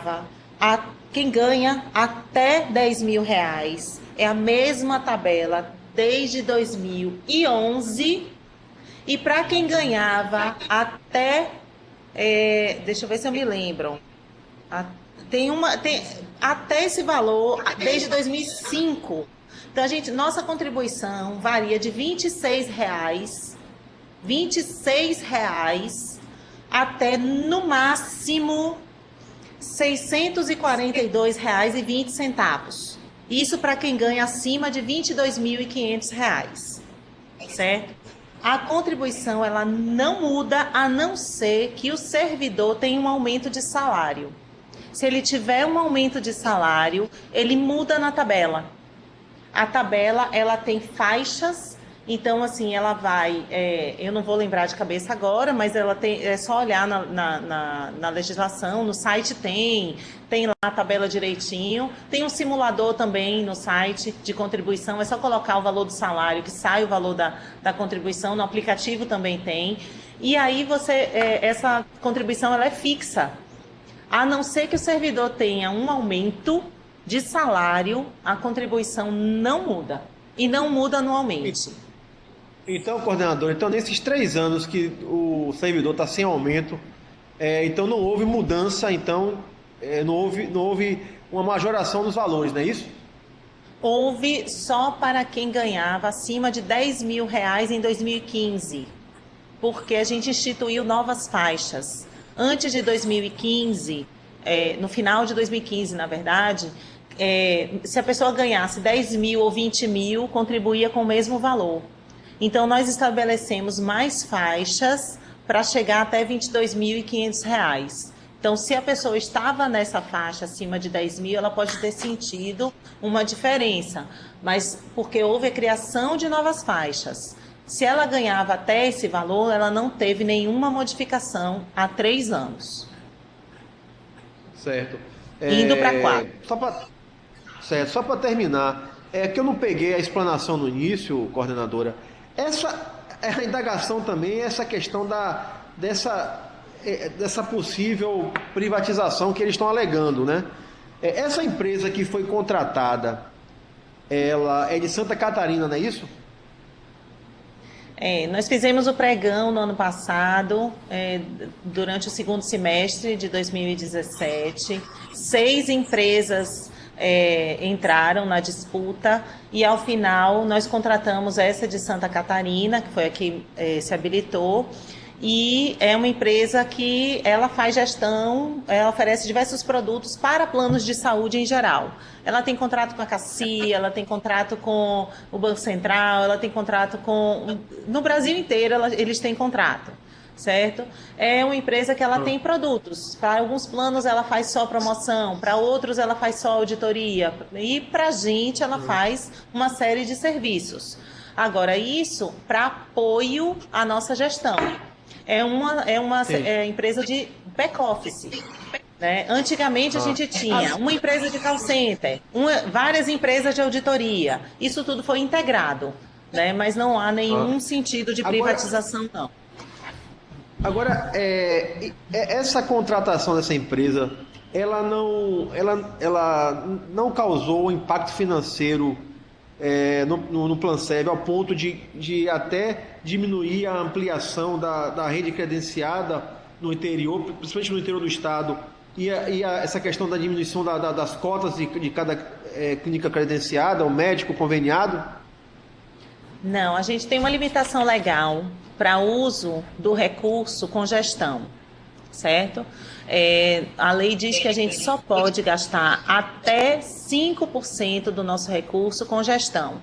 até 10 mil reais, é a mesma tabela desde 2011, e para quem ganhava até, deixa eu ver se eu me lembro, até esse valor desde 2005. Então, nossa contribuição varia de R$ 26 até, no máximo, R$ 642,20. Isso para quem ganha acima de R$ 22.500, certo? A contribuição, ela não muda, a não ser que o servidor tenha um aumento de salário. Se ele tiver um aumento de salário, ele muda na tabela. A tabela, ela tem faixas, então, assim, ela vai... eu não vou lembrar de cabeça agora, mas ela tem, é só olhar na legislação, no site tem lá a tabela direitinho. Tem um simulador também no site de contribuição, é só colocar o valor do salário, que sai o valor da contribuição, no aplicativo também tem. E aí, essa contribuição, ela é fixa. A não ser que o servidor tenha um aumento de salário, a contribuição não muda. E não muda anualmente. Então, coordenador, nesses 3 anos que o servidor está sem aumento, então não houve mudança, não houve uma majoração dos valores, não é isso? Houve só para quem ganhava acima de 10 mil reais em 2015, porque a gente instituiu novas faixas. Antes de 2015, no final de 2015, na verdade, se a pessoa ganhasse 10 mil ou 20 mil, contribuía com o mesmo valor. Então, nós estabelecemos mais faixas para chegar até R$ 22.500. Então, se a pessoa estava nessa faixa acima de 10 mil, ela pode ter sentido uma diferença, mas porque houve a criação de novas faixas. Se ela ganhava até esse valor, ela não teve nenhuma modificação há 3 anos. Certo. Indo para 4. Só para terminar, que eu não peguei a explanação no início, coordenadora. A indagação também, essa questão dessa possível privatização que eles estão alegando, né? Essa empresa que foi contratada, ela é de Santa Catarina, não é isso? Nós fizemos o pregão no ano passado, durante o segundo semestre de 2017. 6 empresas entraram na disputa e, ao final, nós contratamos essa de Santa Catarina, que foi a que se habilitou, e é uma empresa que ela faz gestão, ela oferece diversos produtos para planos de saúde em geral. Ela tem contrato com a CACI, ela tem contrato com o Banco Central, ela tem contrato com... No Brasil inteiro eles têm contrato, certo? É uma empresa que ela tem produtos. Para alguns planos ela faz só promoção, para outros ela faz só auditoria, e para a gente ela faz uma série de serviços. Agora, isso para apoio à nossa gestão. É uma empresa de back-office. Né? Antigamente a gente tinha uma empresa de call center, várias empresas de auditoria. Isso tudo foi integrado, né? Mas não há nenhum sentido de privatização, não. Agora, essa contratação dessa empresa, ela não causou impacto financeiro no Planserv, ao ponto de até diminuir a ampliação da rede credenciada no interior, principalmente no interior do estado, e essa questão da diminuição das cotas de cada clínica credenciada, o médico conveniado? Não, a gente tem uma limitação legal para uso do recurso com gestão, certo? A lei diz que a gente só pode gastar até 5% do nosso recurso com gestão.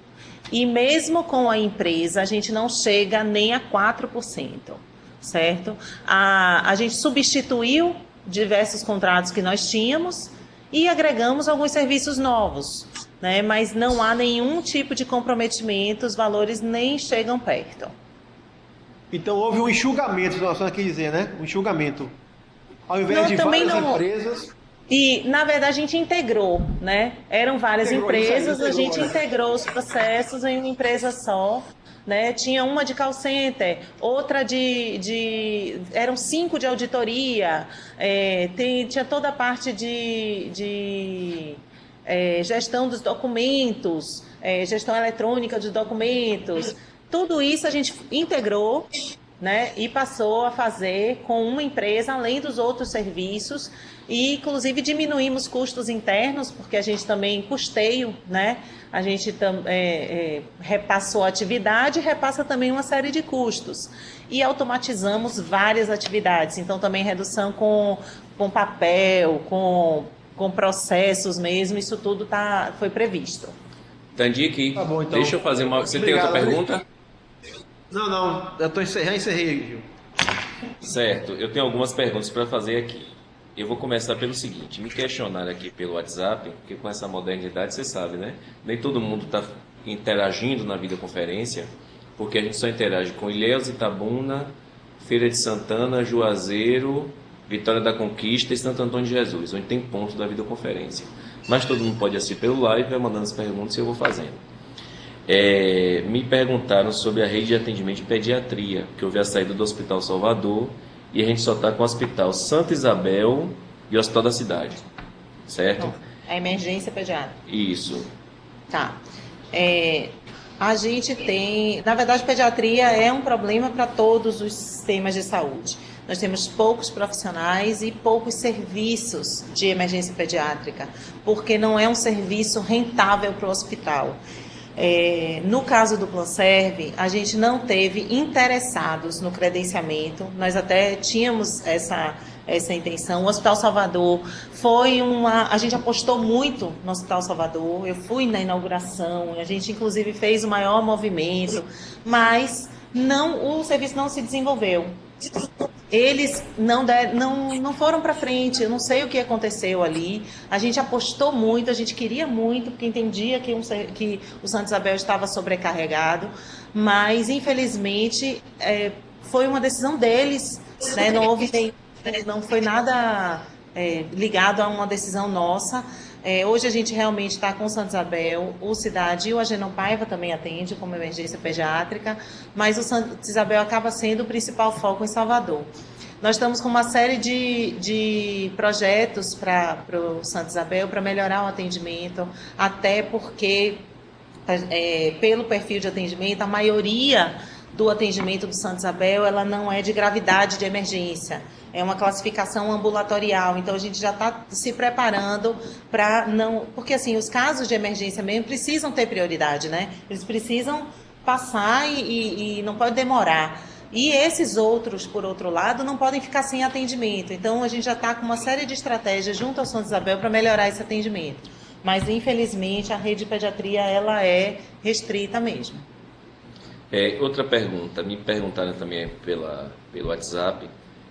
E mesmo com a empresa, a gente não chega nem a 4%, certo? A gente substituiu diversos contratos que nós tínhamos e agregamos alguns serviços novos, né? Mas não há nenhum tipo de comprometimento, os valores nem chegam perto. Então houve um enxugamento, nós estamos aqui dizer, né? Um enxugamento. Ao invés de várias empresas... E, na verdade, a gente integrou, né? Eram várias empresas, a gente integrou os processos em uma empresa só, né? Tinha uma de call center, outra eram 5 de auditoria, tinha toda a parte de gestão dos documentos, gestão eletrônica dos documentos. Tudo isso a gente integrou, né, e passou a fazer com uma empresa, além dos outros serviços, e inclusive diminuímos custos internos, porque a gente também custeio, né? A gente repassou a atividade e repassa também uma série de custos. E automatizamos várias atividades, então também redução com papel, com processos mesmo, isso tudo foi previsto. Tandique, tá bom, então. Deixa eu fazer uma... Você Obrigado, tem outra pergunta? Não, já encerrei, Gil. Certo, eu tenho algumas perguntas para fazer aqui. Eu vou começar pelo seguinte, me questionaram aqui pelo WhatsApp, porque com essa modernidade, você sabe, né? Nem todo mundo está interagindo na videoconferência, porque a gente só interage com Ilhéus, Itabuna, Feira de Santana, Juazeiro, Vitória da Conquista e Santo Antônio de Jesus, onde tem ponto da videoconferência. Mas todo mundo pode assistir pelo live, vai mandando as perguntas e eu vou fazendo. Me perguntaram sobre a rede de atendimento de pediatria, que houve a saída do Hospital Salvador e a gente só está com o Hospital Santa Isabel e o Hospital da Cidade, certo? A emergência pediátrica. Isso. Tá. A gente tem... Na verdade, pediatria é um problema para todos os sistemas de saúde. Nós temos poucos profissionais e poucos serviços de emergência pediátrica, porque não é um serviço rentável para o hospital. No caso do Planserv, a gente não teve interessados no credenciamento, nós até tínhamos essa intenção. O Hospital Salvador a gente apostou muito no Hospital Salvador, eu fui na inauguração, a gente inclusive fez o maior movimento, mas o serviço não se desenvolveu. Eles não foram para frente, eu não sei o que aconteceu ali. A gente apostou muito, a gente queria muito, porque entendia que o Santa Isabel estava sobrecarregado, mas infelizmente foi uma decisão deles, né? Não foi nada ligado a uma decisão nossa. Hoje a gente realmente está com o Santa Isabel, o Cidade e o Agenor Paiva também atende como emergência pediátrica, mas o Santa Isabel acaba sendo o principal foco em Salvador. Nós estamos com uma série de projetos para o Santa Isabel para melhorar o atendimento, até porque, pelo perfil de atendimento, a maioria do atendimento do Santa Isabel, ela não é de gravidade de emergência, é uma classificação ambulatorial, então a gente já está se preparando para não... Porque assim, os casos de emergência mesmo precisam ter prioridade, né? Eles precisam passar e não pode demorar. E esses outros, por outro lado, não podem ficar sem atendimento. Então a gente já está com uma série de estratégias junto ao Santa Isabel para melhorar esse atendimento. Mas infelizmente a rede de pediatria ela é restrita mesmo. Outra pergunta, me perguntaram também pelo WhatsApp,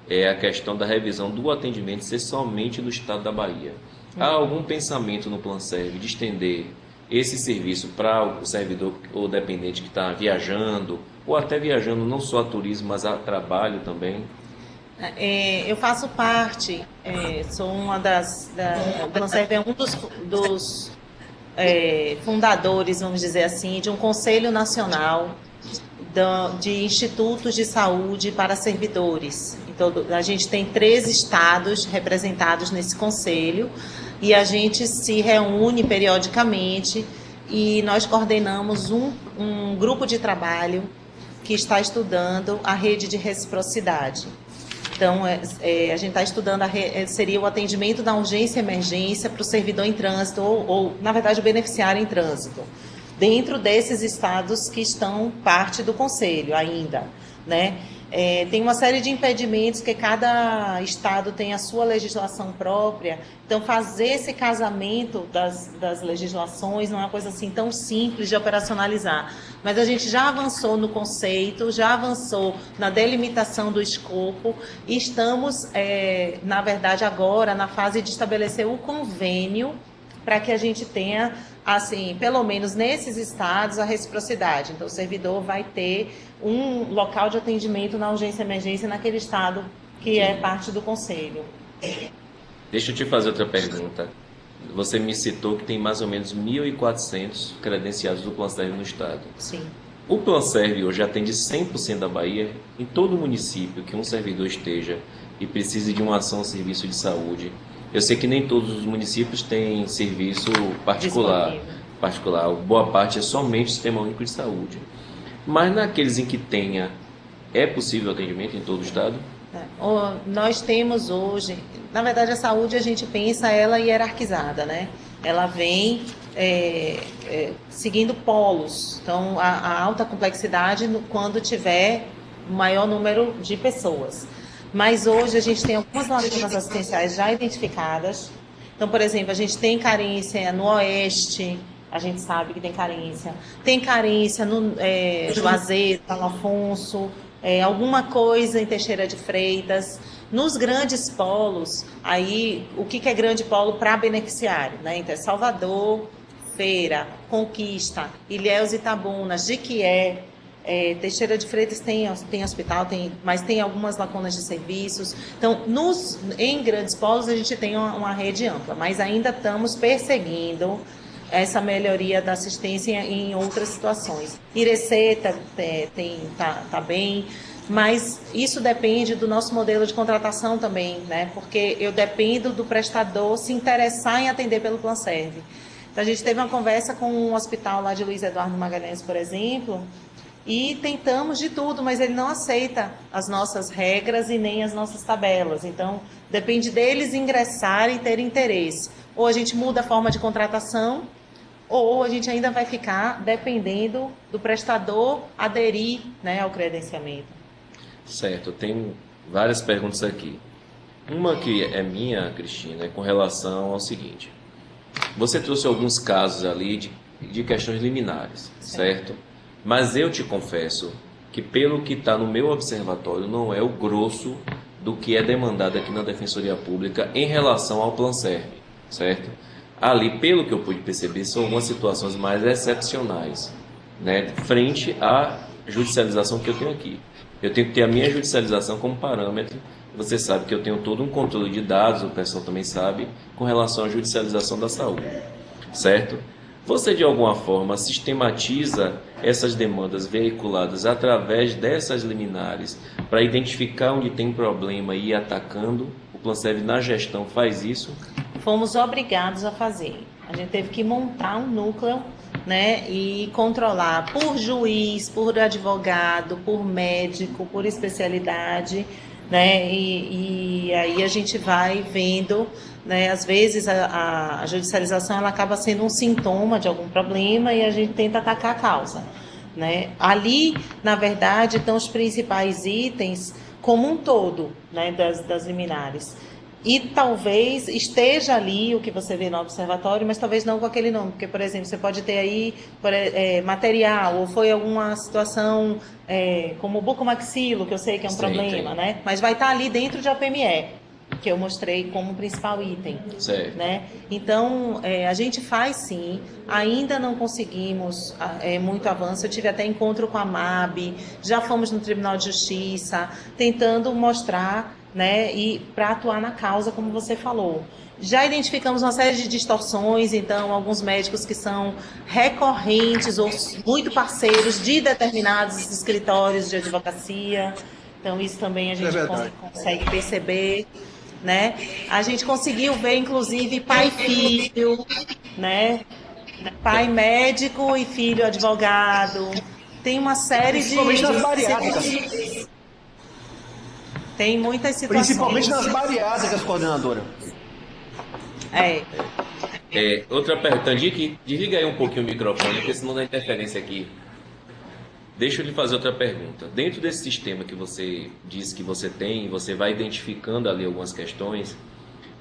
é a questão da revisão do atendimento ser somente no estado da Bahia. Há algum pensamento no Planserv de estender esse serviço para o servidor ou dependente que está viajando, ou até viajando não só a turismo, mas a trabalho também? Eu faço parte, sou uma o Planserv é um dos fundadores, vamos dizer assim, de um Conselho Nacional de Institutos de Saúde para Servidores. Então, a gente tem 3 estados representados nesse conselho e a gente se reúne periodicamente e nós coordenamos um grupo de trabalho que está estudando a rede de reciprocidade. Então, a gente está estudando, seria o atendimento da urgência e emergência para o servidor em trânsito, ou, na verdade, o beneficiário em trânsito, dentro desses estados que estão parte do Conselho ainda, né? Tem uma série de impedimentos que cada estado tem a sua legislação própria, então fazer esse casamento das legislações não é uma coisa assim tão simples de operacionalizar, mas a gente já avançou no conceito, já avançou na delimitação do escopo e estamos, na verdade, agora na fase de estabelecer o convênio para que a gente tenha, assim, pelo menos nesses estados, a reciprocidade. Então, o servidor vai ter um local de atendimento na urgência e emergência naquele estado que é parte do conselho. Deixa eu te fazer outra pergunta. Você me citou que tem mais ou menos 1.400 credenciados do Planserv no estado. Sim. O Planserv hoje atende 100% da Bahia, em todo município que um servidor esteja e precise de uma ação ou serviço de saúde. Eu sei que nem todos os municípios têm serviço particular. Boa parte é somente o Sistema Único de Saúde. Mas naqueles em que tenha, é possível atendimento em todo o estado? Nós temos hoje, na verdade a saúde a gente pensa ela hierarquizada, né? Ela vem seguindo polos, então a alta complexidade quando tiver o maior número de pessoas. Mas hoje a gente tem algumas lacunas assistenciais já identificadas. Então, por exemplo, a gente tem carência no Oeste, a gente sabe que tem carência no Juazeiro, Paulo Afonso, alguma coisa em Teixeira de Freitas. Nos grandes polos, aí o que é grande polo para beneficiário? Né? Então, Salvador, Feira, Conquista, Ilhéus e Itabunas, Jiquié, Teixeira de Freitas tem hospital, mas tem algumas lacunas de serviços. Então, em grandes polos a gente tem uma rede ampla, mas ainda estamos perseguindo essa melhoria da assistência em outras situações. Irecê tá bem, mas isso depende do nosso modelo de contratação também, né? Porque eu dependo do prestador se interessar em atender pelo Planserv. Então, a gente teve uma conversa com um hospital lá de Luiz Eduardo Magalhães, por exemplo, e tentamos de tudo, mas ele não aceita as nossas regras e nem as nossas tabelas. Então, depende deles ingressarem e ter interesse. Ou a gente muda a forma de contratação, ou a gente ainda vai ficar dependendo do prestador aderir, né, ao credenciamento. Certo, eu tenho várias perguntas aqui. Uma que é minha, Cristina, é com relação ao seguinte. Você trouxe alguns casos ali de questões liminares, certo? Mas eu te confesso que pelo que está no meu observatório não é o grosso do que é demandado aqui na Defensoria Pública em relação ao Planserv, certo? Ali, pelo que eu pude perceber, são algumas situações mais excepcionais, né? Frente à judicialização que eu tenho aqui. Eu tenho que ter a minha judicialização como parâmetro. Você sabe que eu tenho todo um controle de dados, o pessoal também sabe, com relação à judicialização da saúde, certo? Você, de alguma forma, sistematiza essas demandas veiculadas através dessas liminares para identificar onde tem problema e ir atacando? O Planserv, na gestão, faz isso? Fomos obrigados a fazer. A gente teve que montar um núcleo né, e controlar por juiz, por advogado, por médico, por especialidade, né, e aí a gente vai vendo, né, às vezes a judicialização ela acaba sendo um sintoma de algum problema e a gente tenta atacar a causa, né. Ali, na verdade, estão os principais itens como um todo, né, das liminares. E talvez esteja ali o que você vê no observatório, mas talvez não com aquele nome. Porque, por exemplo, você pode ter aí material, ou foi alguma situação como o bucomaxilo, que eu sei que é um problema, né? Mas vai estar ali dentro de APME, que eu mostrei como principal item. Certo. Né? Então, a gente faz sim, ainda não conseguimos muito avanço. Eu tive até encontro com a MAB, já fomos no Tribunal de Justiça, tentando mostrar, né, e para atuar na causa, como você falou. Já identificamos uma série de distorções, então, alguns médicos que são recorrentes ou muito parceiros de determinados escritórios de advocacia. Então, isso também a gente consegue perceber. Né? A gente conseguiu ver, inclusive, pai e filho, né? Pai médico e filho advogado. Tem uma série de... Principalmente nas bariátricas. Tem muitas situações. Principalmente nas bariátricas, coordenadora. Outra pergunta, Tandique, desliga aí um pouquinho o microfone, porque senão dá interferência aqui. Deixa eu lhe fazer outra pergunta. Dentro desse sistema que você disse que você tem, você vai identificando ali algumas questões,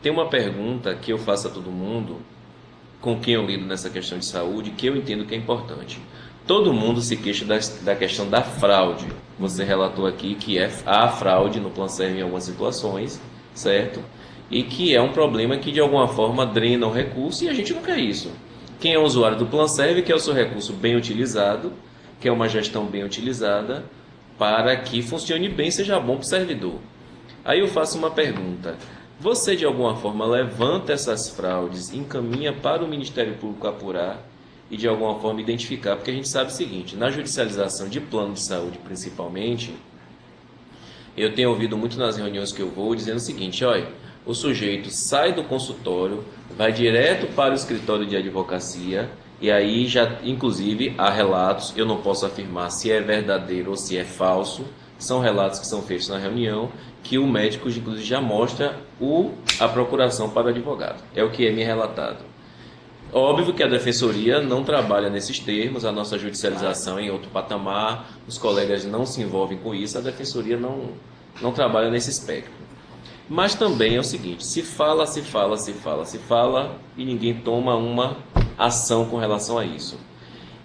tem uma pergunta que eu faço a todo mundo, com quem eu lido nessa questão de saúde, que eu entendo que é importante. Todo mundo se queixa da questão da fraude. Você relatou aqui que há fraude no Planserv em algumas situações, certo? E que é um problema que de alguma forma drena o recurso e a gente não quer isso. Quem é usuário do Planserv quer o seu recurso bem utilizado, quer uma gestão bem utilizada para que funcione bem, seja bom para o servidor. Aí eu faço uma pergunta. Você de alguma forma levanta essas fraudes, encaminha para o Ministério Público apurar e de alguma forma identificar, porque a gente sabe o seguinte, na judicialização de plano de saúde principalmente, eu tenho ouvido muito nas reuniões que eu vou dizendo o seguinte, olha, o sujeito sai do consultório, vai direto para o escritório de advocacia e aí já, inclusive, há relatos, eu não posso afirmar se é verdadeiro ou se é falso, são relatos que são feitos na reunião, que o médico inclusive já mostra a procuração para o advogado, é o que é me relatado. Óbvio que a Defensoria não trabalha nesses termos, a nossa judicialização é em outro patamar, os colegas não se envolvem com isso, a Defensoria não trabalha nesse espectro. Mas também é o seguinte, se fala e ninguém toma uma ação com relação a isso.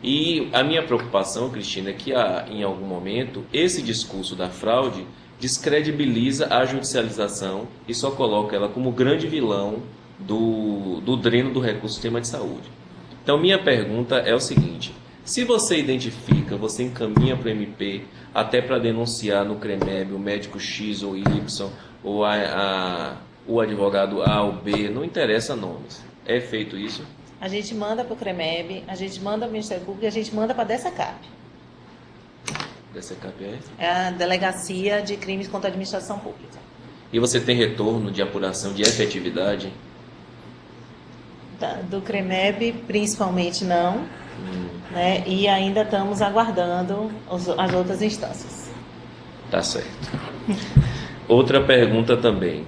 E a minha preocupação, Cristina, é que em algum momento esse discurso da fraude descredibiliza a judicialização e só coloca ela como grande vilão do dreno do recurso do sistema de saúde. Então, minha pergunta é o seguinte, se você identifica, você encaminha para o MP, até para denunciar no CREMEB o médico X ou Y, ou o advogado A ou B, não interessa nomes, é feito isso? A gente manda para o CREMEB, a gente manda para o Ministério Público e a gente manda para a DECECAP. DECECAP é a Delegacia de Crimes contra a Administração Pública. E você tem retorno de apuração de efetividade? Do CREMEB, principalmente não, né? E ainda estamos aguardando as outras instâncias. Tá certo. Outra pergunta também.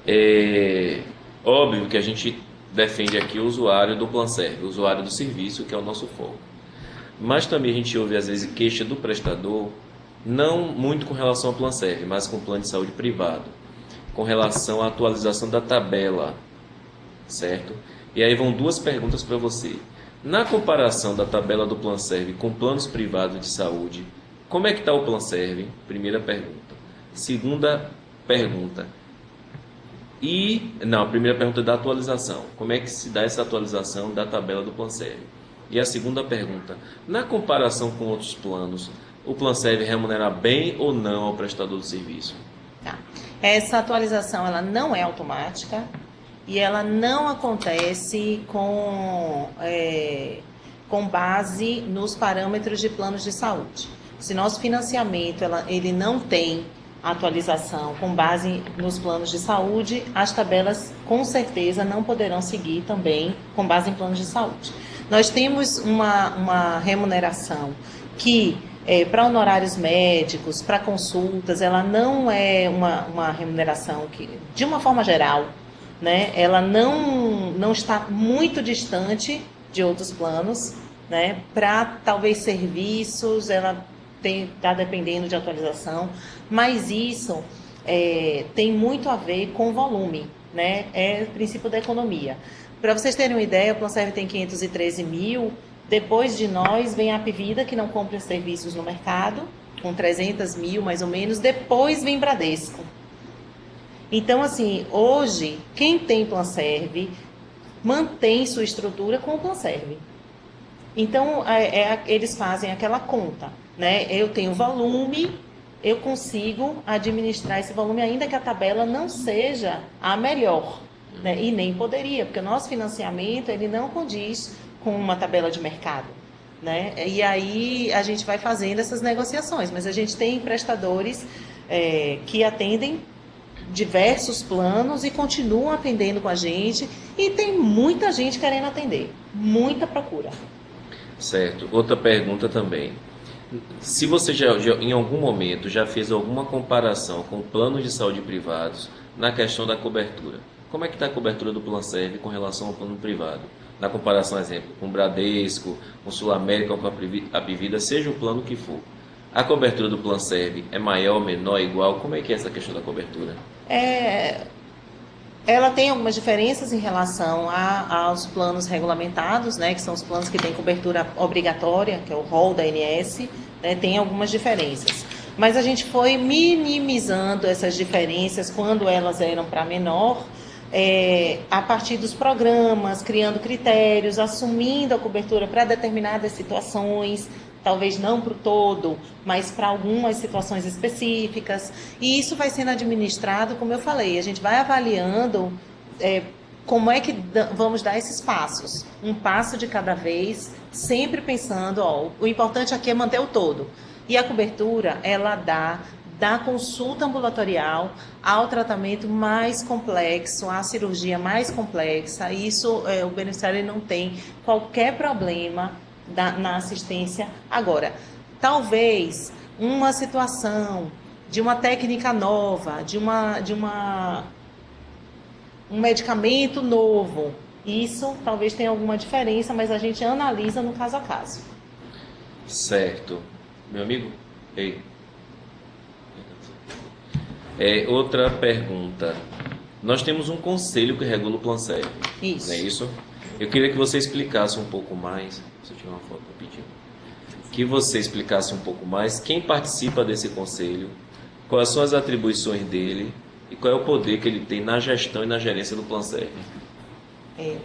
É óbvio que a gente defende aqui o usuário do Planserv, o usuário do serviço, que é o nosso foco. Mas também a gente ouve, às vezes, queixa do prestador, não muito com relação ao Planserv, mas com o plano de saúde privado, com relação à atualização da tabela, certo? E aí vão duas perguntas para você. Na comparação da tabela do Planserv com planos privados de saúde, como é que está o Planserv? Primeira pergunta. Segunda pergunta. A primeira pergunta é da atualização. Como é que se dá essa atualização da tabela do Planserv? E a segunda pergunta. Na comparação com outros planos, o Planserv remunera bem ou não ao prestador do serviço? Tá. Essa atualização ela não é automática. E ela não acontece com base nos parâmetros de planos de saúde. Se nosso financiamento ele não tem atualização com base nos planos de saúde, as tabelas com certeza não poderão seguir também com base em planos de saúde. Nós temos uma remuneração que, para honorários médicos, para consultas, ela não é uma remuneração que, de uma forma geral, né, ela não está muito distante de outros planos, né, para talvez serviços, ela está dependendo de atualização, mas isso tem muito a ver com volume, né, é o princípio da economia. Para vocês terem uma ideia, o Planserv tem 513 mil, depois de nós vem a Apvida, que não compra serviços no mercado, com 300 mil mais ou menos, depois vem Bradesco. Então, assim, hoje, quem tem Planserv mantém sua estrutura com o Planserv. Então, eles fazem aquela conta, né? Eu tenho volume, eu consigo administrar esse volume, ainda que a tabela não seja a melhor, né? E nem poderia, porque o nosso financiamento, ele não condiz com uma tabela de mercado, né? E aí a gente vai fazendo essas negociações, mas a gente tem prestadores que atendem diversos planos e continuam atendendo com a gente, e tem muita gente querendo atender, muita procura. Certo. Outra pergunta também. Se você já em algum momento já fez alguma comparação com planos de saúde privados na questão da cobertura, como é que está a cobertura do Planserv com relação ao plano privado? Na comparação, exemplo, com o Bradesco, com o Sul América, com a Apvida, seja o plano que for. A cobertura do Planserv é maior, menor, igual? Como é que é essa questão da cobertura? Ela tem algumas diferenças em relação aos planos regulamentados, né, que são os planos que têm cobertura obrigatória, que é o rol da ANS, né, tem algumas diferenças. Mas a gente foi minimizando essas diferenças quando elas eram para menor, a partir dos programas, criando critérios, assumindo a cobertura para determinadas situações, talvez não para o todo, mas para algumas situações específicas. E isso vai sendo administrado, como eu falei, a gente vai avaliando como é que vamos dar esses passos. Um passo de cada vez, sempre pensando, o importante aqui é manter o todo. E a cobertura, ela dá da consulta ambulatorial ao tratamento mais complexo, à cirurgia mais complexa. Isso, o beneficiário não tem qualquer problema na assistência. Agora, talvez uma situação de uma técnica nova, um medicamento novo, isso talvez tenha alguma diferença, mas a gente analisa no caso a caso. Certo. Meu amigo? Ei. Outra pergunta. Nós temos um conselho que regula o Planserv. Isso. Não é isso? Eu queria que você explicasse um pouco mais. Se eu tirar uma foto rapidinho. Que você explicasse um pouco mais quem participa desse conselho, quais são as atribuições dele e qual é o poder que ele tem na gestão e na gerência do Planserv.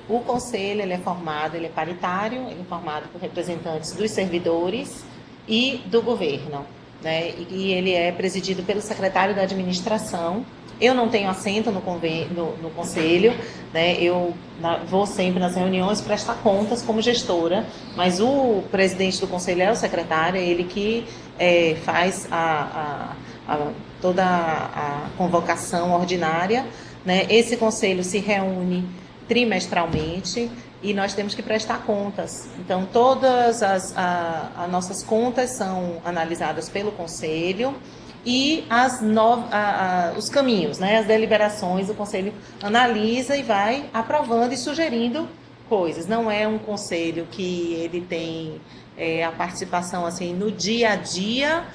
O conselho ele é paritário, ele é formado por representantes dos servidores e do governo, né? E ele é presidido pelo secretário da administração. Eu não tenho assento no conselho, né? Eu vou sempre nas reuniões prestar contas como gestora, mas o presidente do conselho é o secretário, é ele que faz toda a convocação ordinária, né? Esse conselho se reúne trimestralmente e nós temos que prestar contas. Então, todas as nossas contas são analisadas pelo conselho e os caminhos, né, as deliberações, o conselho analisa e vai aprovando e sugerindo coisas. Não é um conselho que ele tem a participação assim no dia a dia,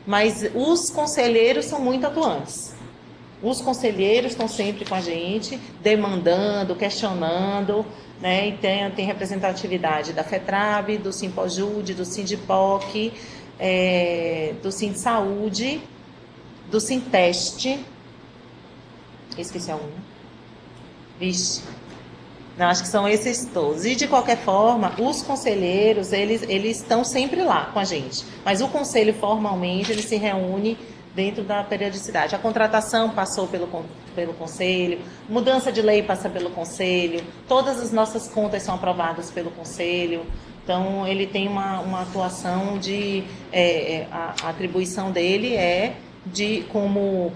mas os conselheiros são muito atuantes. Os conselheiros estão sempre com a gente, demandando, questionando, né? E tem representatividade da FETRAB, do Simpojude, do Sindipoc, do Sindsaúde, do Sinteste. Esqueci algum. Vixe. Não, acho que são esses todos. E, de qualquer forma, os conselheiros, eles estão sempre lá com a gente. Mas o conselho, formalmente, ele se reúne dentro da periodicidade. A contratação passou pelo conselho, mudança de lei passa pelo conselho, todas as nossas contas são aprovadas pelo conselho. Então, ele tem uma atuação a atribuição dele como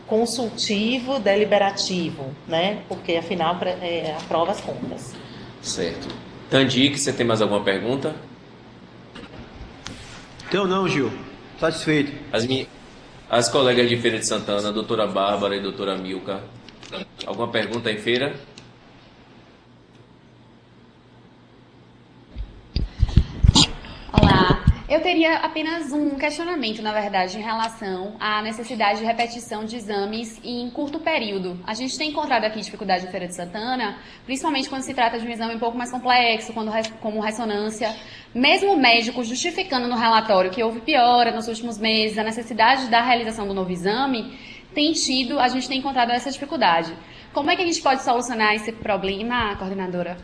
consultivo deliberativo, né? Porque, afinal, aprova as contas. Certo. Tandique, você tem mais alguma pergunta? Então não, Gil. Satisfeito. As colegas de Feira de Santana, a doutora Bárbara e a doutora Milka, alguma pergunta em feira? Olá, eu teria apenas um questionamento, na verdade, em relação à necessidade de repetição de exames em curto período. A gente tem encontrado aqui dificuldade em Feira de Santana, principalmente quando se trata de um exame um pouco mais complexo, como ressonância. Mesmo o médico justificando no relatório que houve piora nos últimos meses, a necessidade da realização do novo exame, a gente tem encontrado essa dificuldade. Como é que a gente pode solucionar esse problema, coordenadora?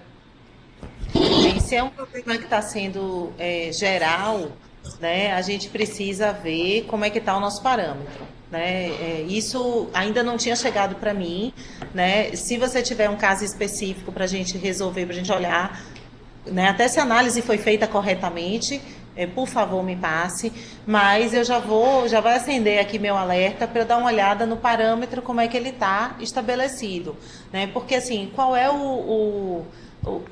Se é um problema que está sendo geral, né, a gente precisa ver como é que está o nosso parâmetro. Né? Isso ainda não tinha chegado para mim. Né? Se você tiver um caso específico para a gente resolver, para a gente olhar, né, até se a análise foi feita corretamente, por favor, me passe. Mas eu já vai acender aqui meu alerta para eu dar uma olhada no parâmetro, como é que ele está estabelecido. Né? Porque, assim, qual é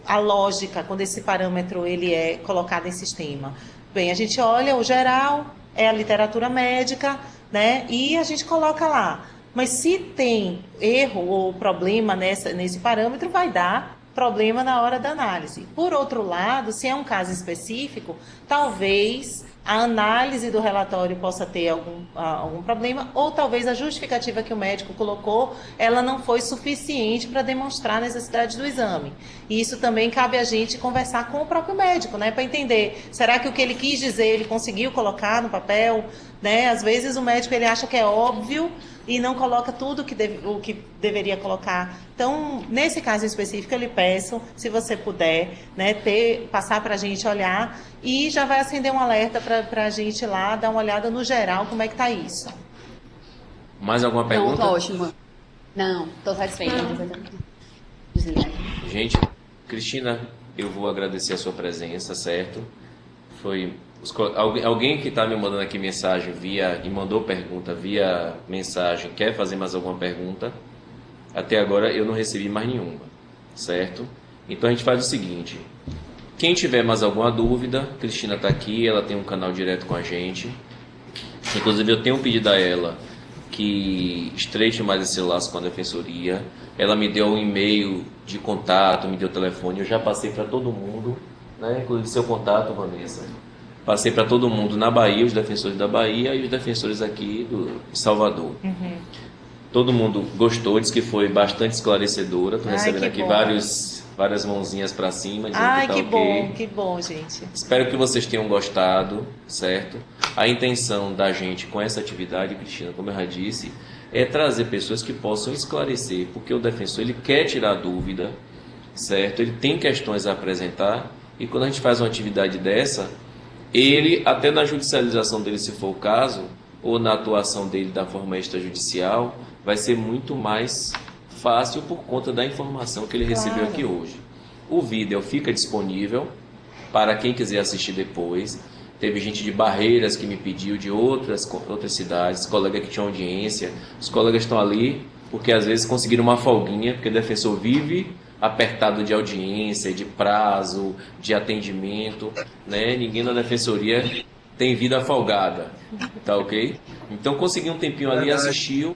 a lógica quando esse parâmetro ele é colocado em sistema? Bem, a gente olha o geral, é a literatura médica, né? E a gente coloca lá. Mas se tem erro ou problema nesse parâmetro, vai dar problema na hora da análise. Por outro lado, se é um caso específico, talvez a análise do relatório possa ter algum problema, ou talvez a justificativa que o médico colocou, ela não foi suficiente para demonstrar a necessidade do exame. E isso também cabe a gente conversar com o próprio médico, né, para entender, será que o que ele quis dizer, ele conseguiu colocar no papel? Né? Às vezes o médico ele acha que é óbvio e não coloca tudo o que deveria colocar. Então, nesse caso específico, eu lhe peço, se você puder, né, passar para a gente olhar, e já vai acender um alerta para a gente lá dar uma olhada no geral, como é que está isso. Mais alguma pergunta? Não, tô ótimo. Não, estou satisfeita. Gente, Cristina, eu vou agradecer a sua presença, certo? Alguém que está me mandando aqui mensagem e mandou pergunta via mensagem, quer fazer mais alguma pergunta? Até agora eu não recebi mais nenhuma, certo? Então a gente faz o seguinte: quem tiver mais alguma dúvida, Cristina está aqui, ela tem um canal direto com a gente. Inclusive eu tenho pedido a ela que estreite mais esse laço com a defensoria. Ela me deu um e-mail de contato, me deu telefone, eu já passei para todo mundo, né? Inclusive seu contato, Vanessa. Passei para todo mundo na Bahia, os defensores da Bahia e os defensores aqui de Salvador. Uhum. Todo mundo gostou, disse que foi bastante esclarecedora. Estou recebendo aqui várias mãozinhas para cima. Ai, que tá que bom, gente. Espero que vocês tenham gostado, certo? A intenção da gente com essa atividade, Cristina, como eu já disse, é trazer pessoas que possam esclarecer, porque o defensor ele quer tirar dúvida, certo? Ele tem questões a apresentar, e quando a gente faz uma atividade dessa, ele, até na judicialização dele, se for o caso, ou na atuação dele da forma extrajudicial, vai ser muito mais fácil por conta da informação que ele recebeu aqui hoje. O vídeo fica disponível para quem quiser assistir depois. Teve gente de Barreiras que me pediu, de outras cidades, colega que tinha audiência. Os colegas estão ali porque às vezes conseguiram uma folguinha, porque o defensor vive apertado de audiência, de prazo, de atendimento, né? Ninguém na defensoria tem vida folgada, tá ok? Então consegui um tempinho ali, assistiu,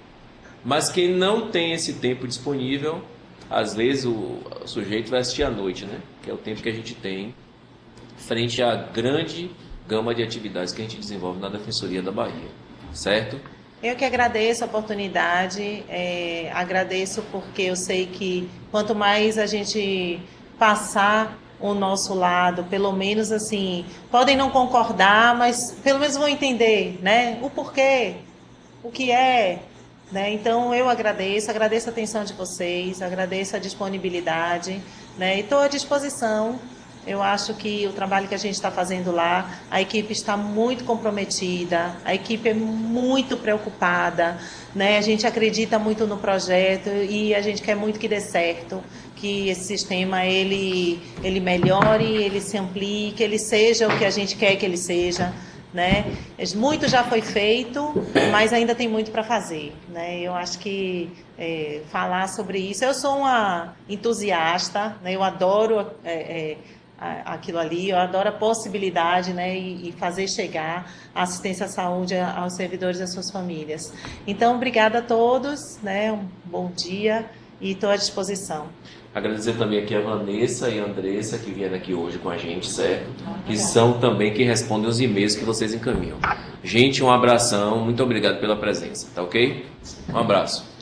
mas quem não tem esse tempo disponível, às vezes o sujeito vai assistir à noite, né? Que é o tempo que a gente tem frente à grande gama de atividades que a gente desenvolve na Defensoria da Bahia, certo? Eu que agradeço a oportunidade, agradeço porque eu sei que quanto mais a gente passar o nosso lado, pelo menos assim, podem não concordar, mas pelo menos vão entender, né? O porquê, o que é, né? Então eu agradeço a atenção de vocês, agradeço a disponibilidade, né? E estou à disposição. Eu acho que o trabalho que a gente está fazendo lá, a equipe está muito comprometida, a equipe é muito preocupada, né? A gente acredita muito no projeto e a gente quer muito que dê certo, que esse sistema ele melhore, ele se amplie, que ele seja o que a gente quer que ele seja, né? Muito já foi feito, mas ainda tem muito para fazer, né? Eu acho que falar sobre isso, eu sou uma entusiasta, né? Eu adoro aquilo ali. Eu adoro a possibilidade, né, e fazer chegar a assistência à saúde aos servidores e às suas famílias. Então, obrigada a todos, né, um bom dia e estou à disposição. Agradecer também aqui a Vanessa e a Andressa que vieram aqui hoje com a gente, certo? Que são também que respondem os e-mails que vocês encaminham. Gente, um abração, muito obrigado pela presença, tá ok? Um abraço.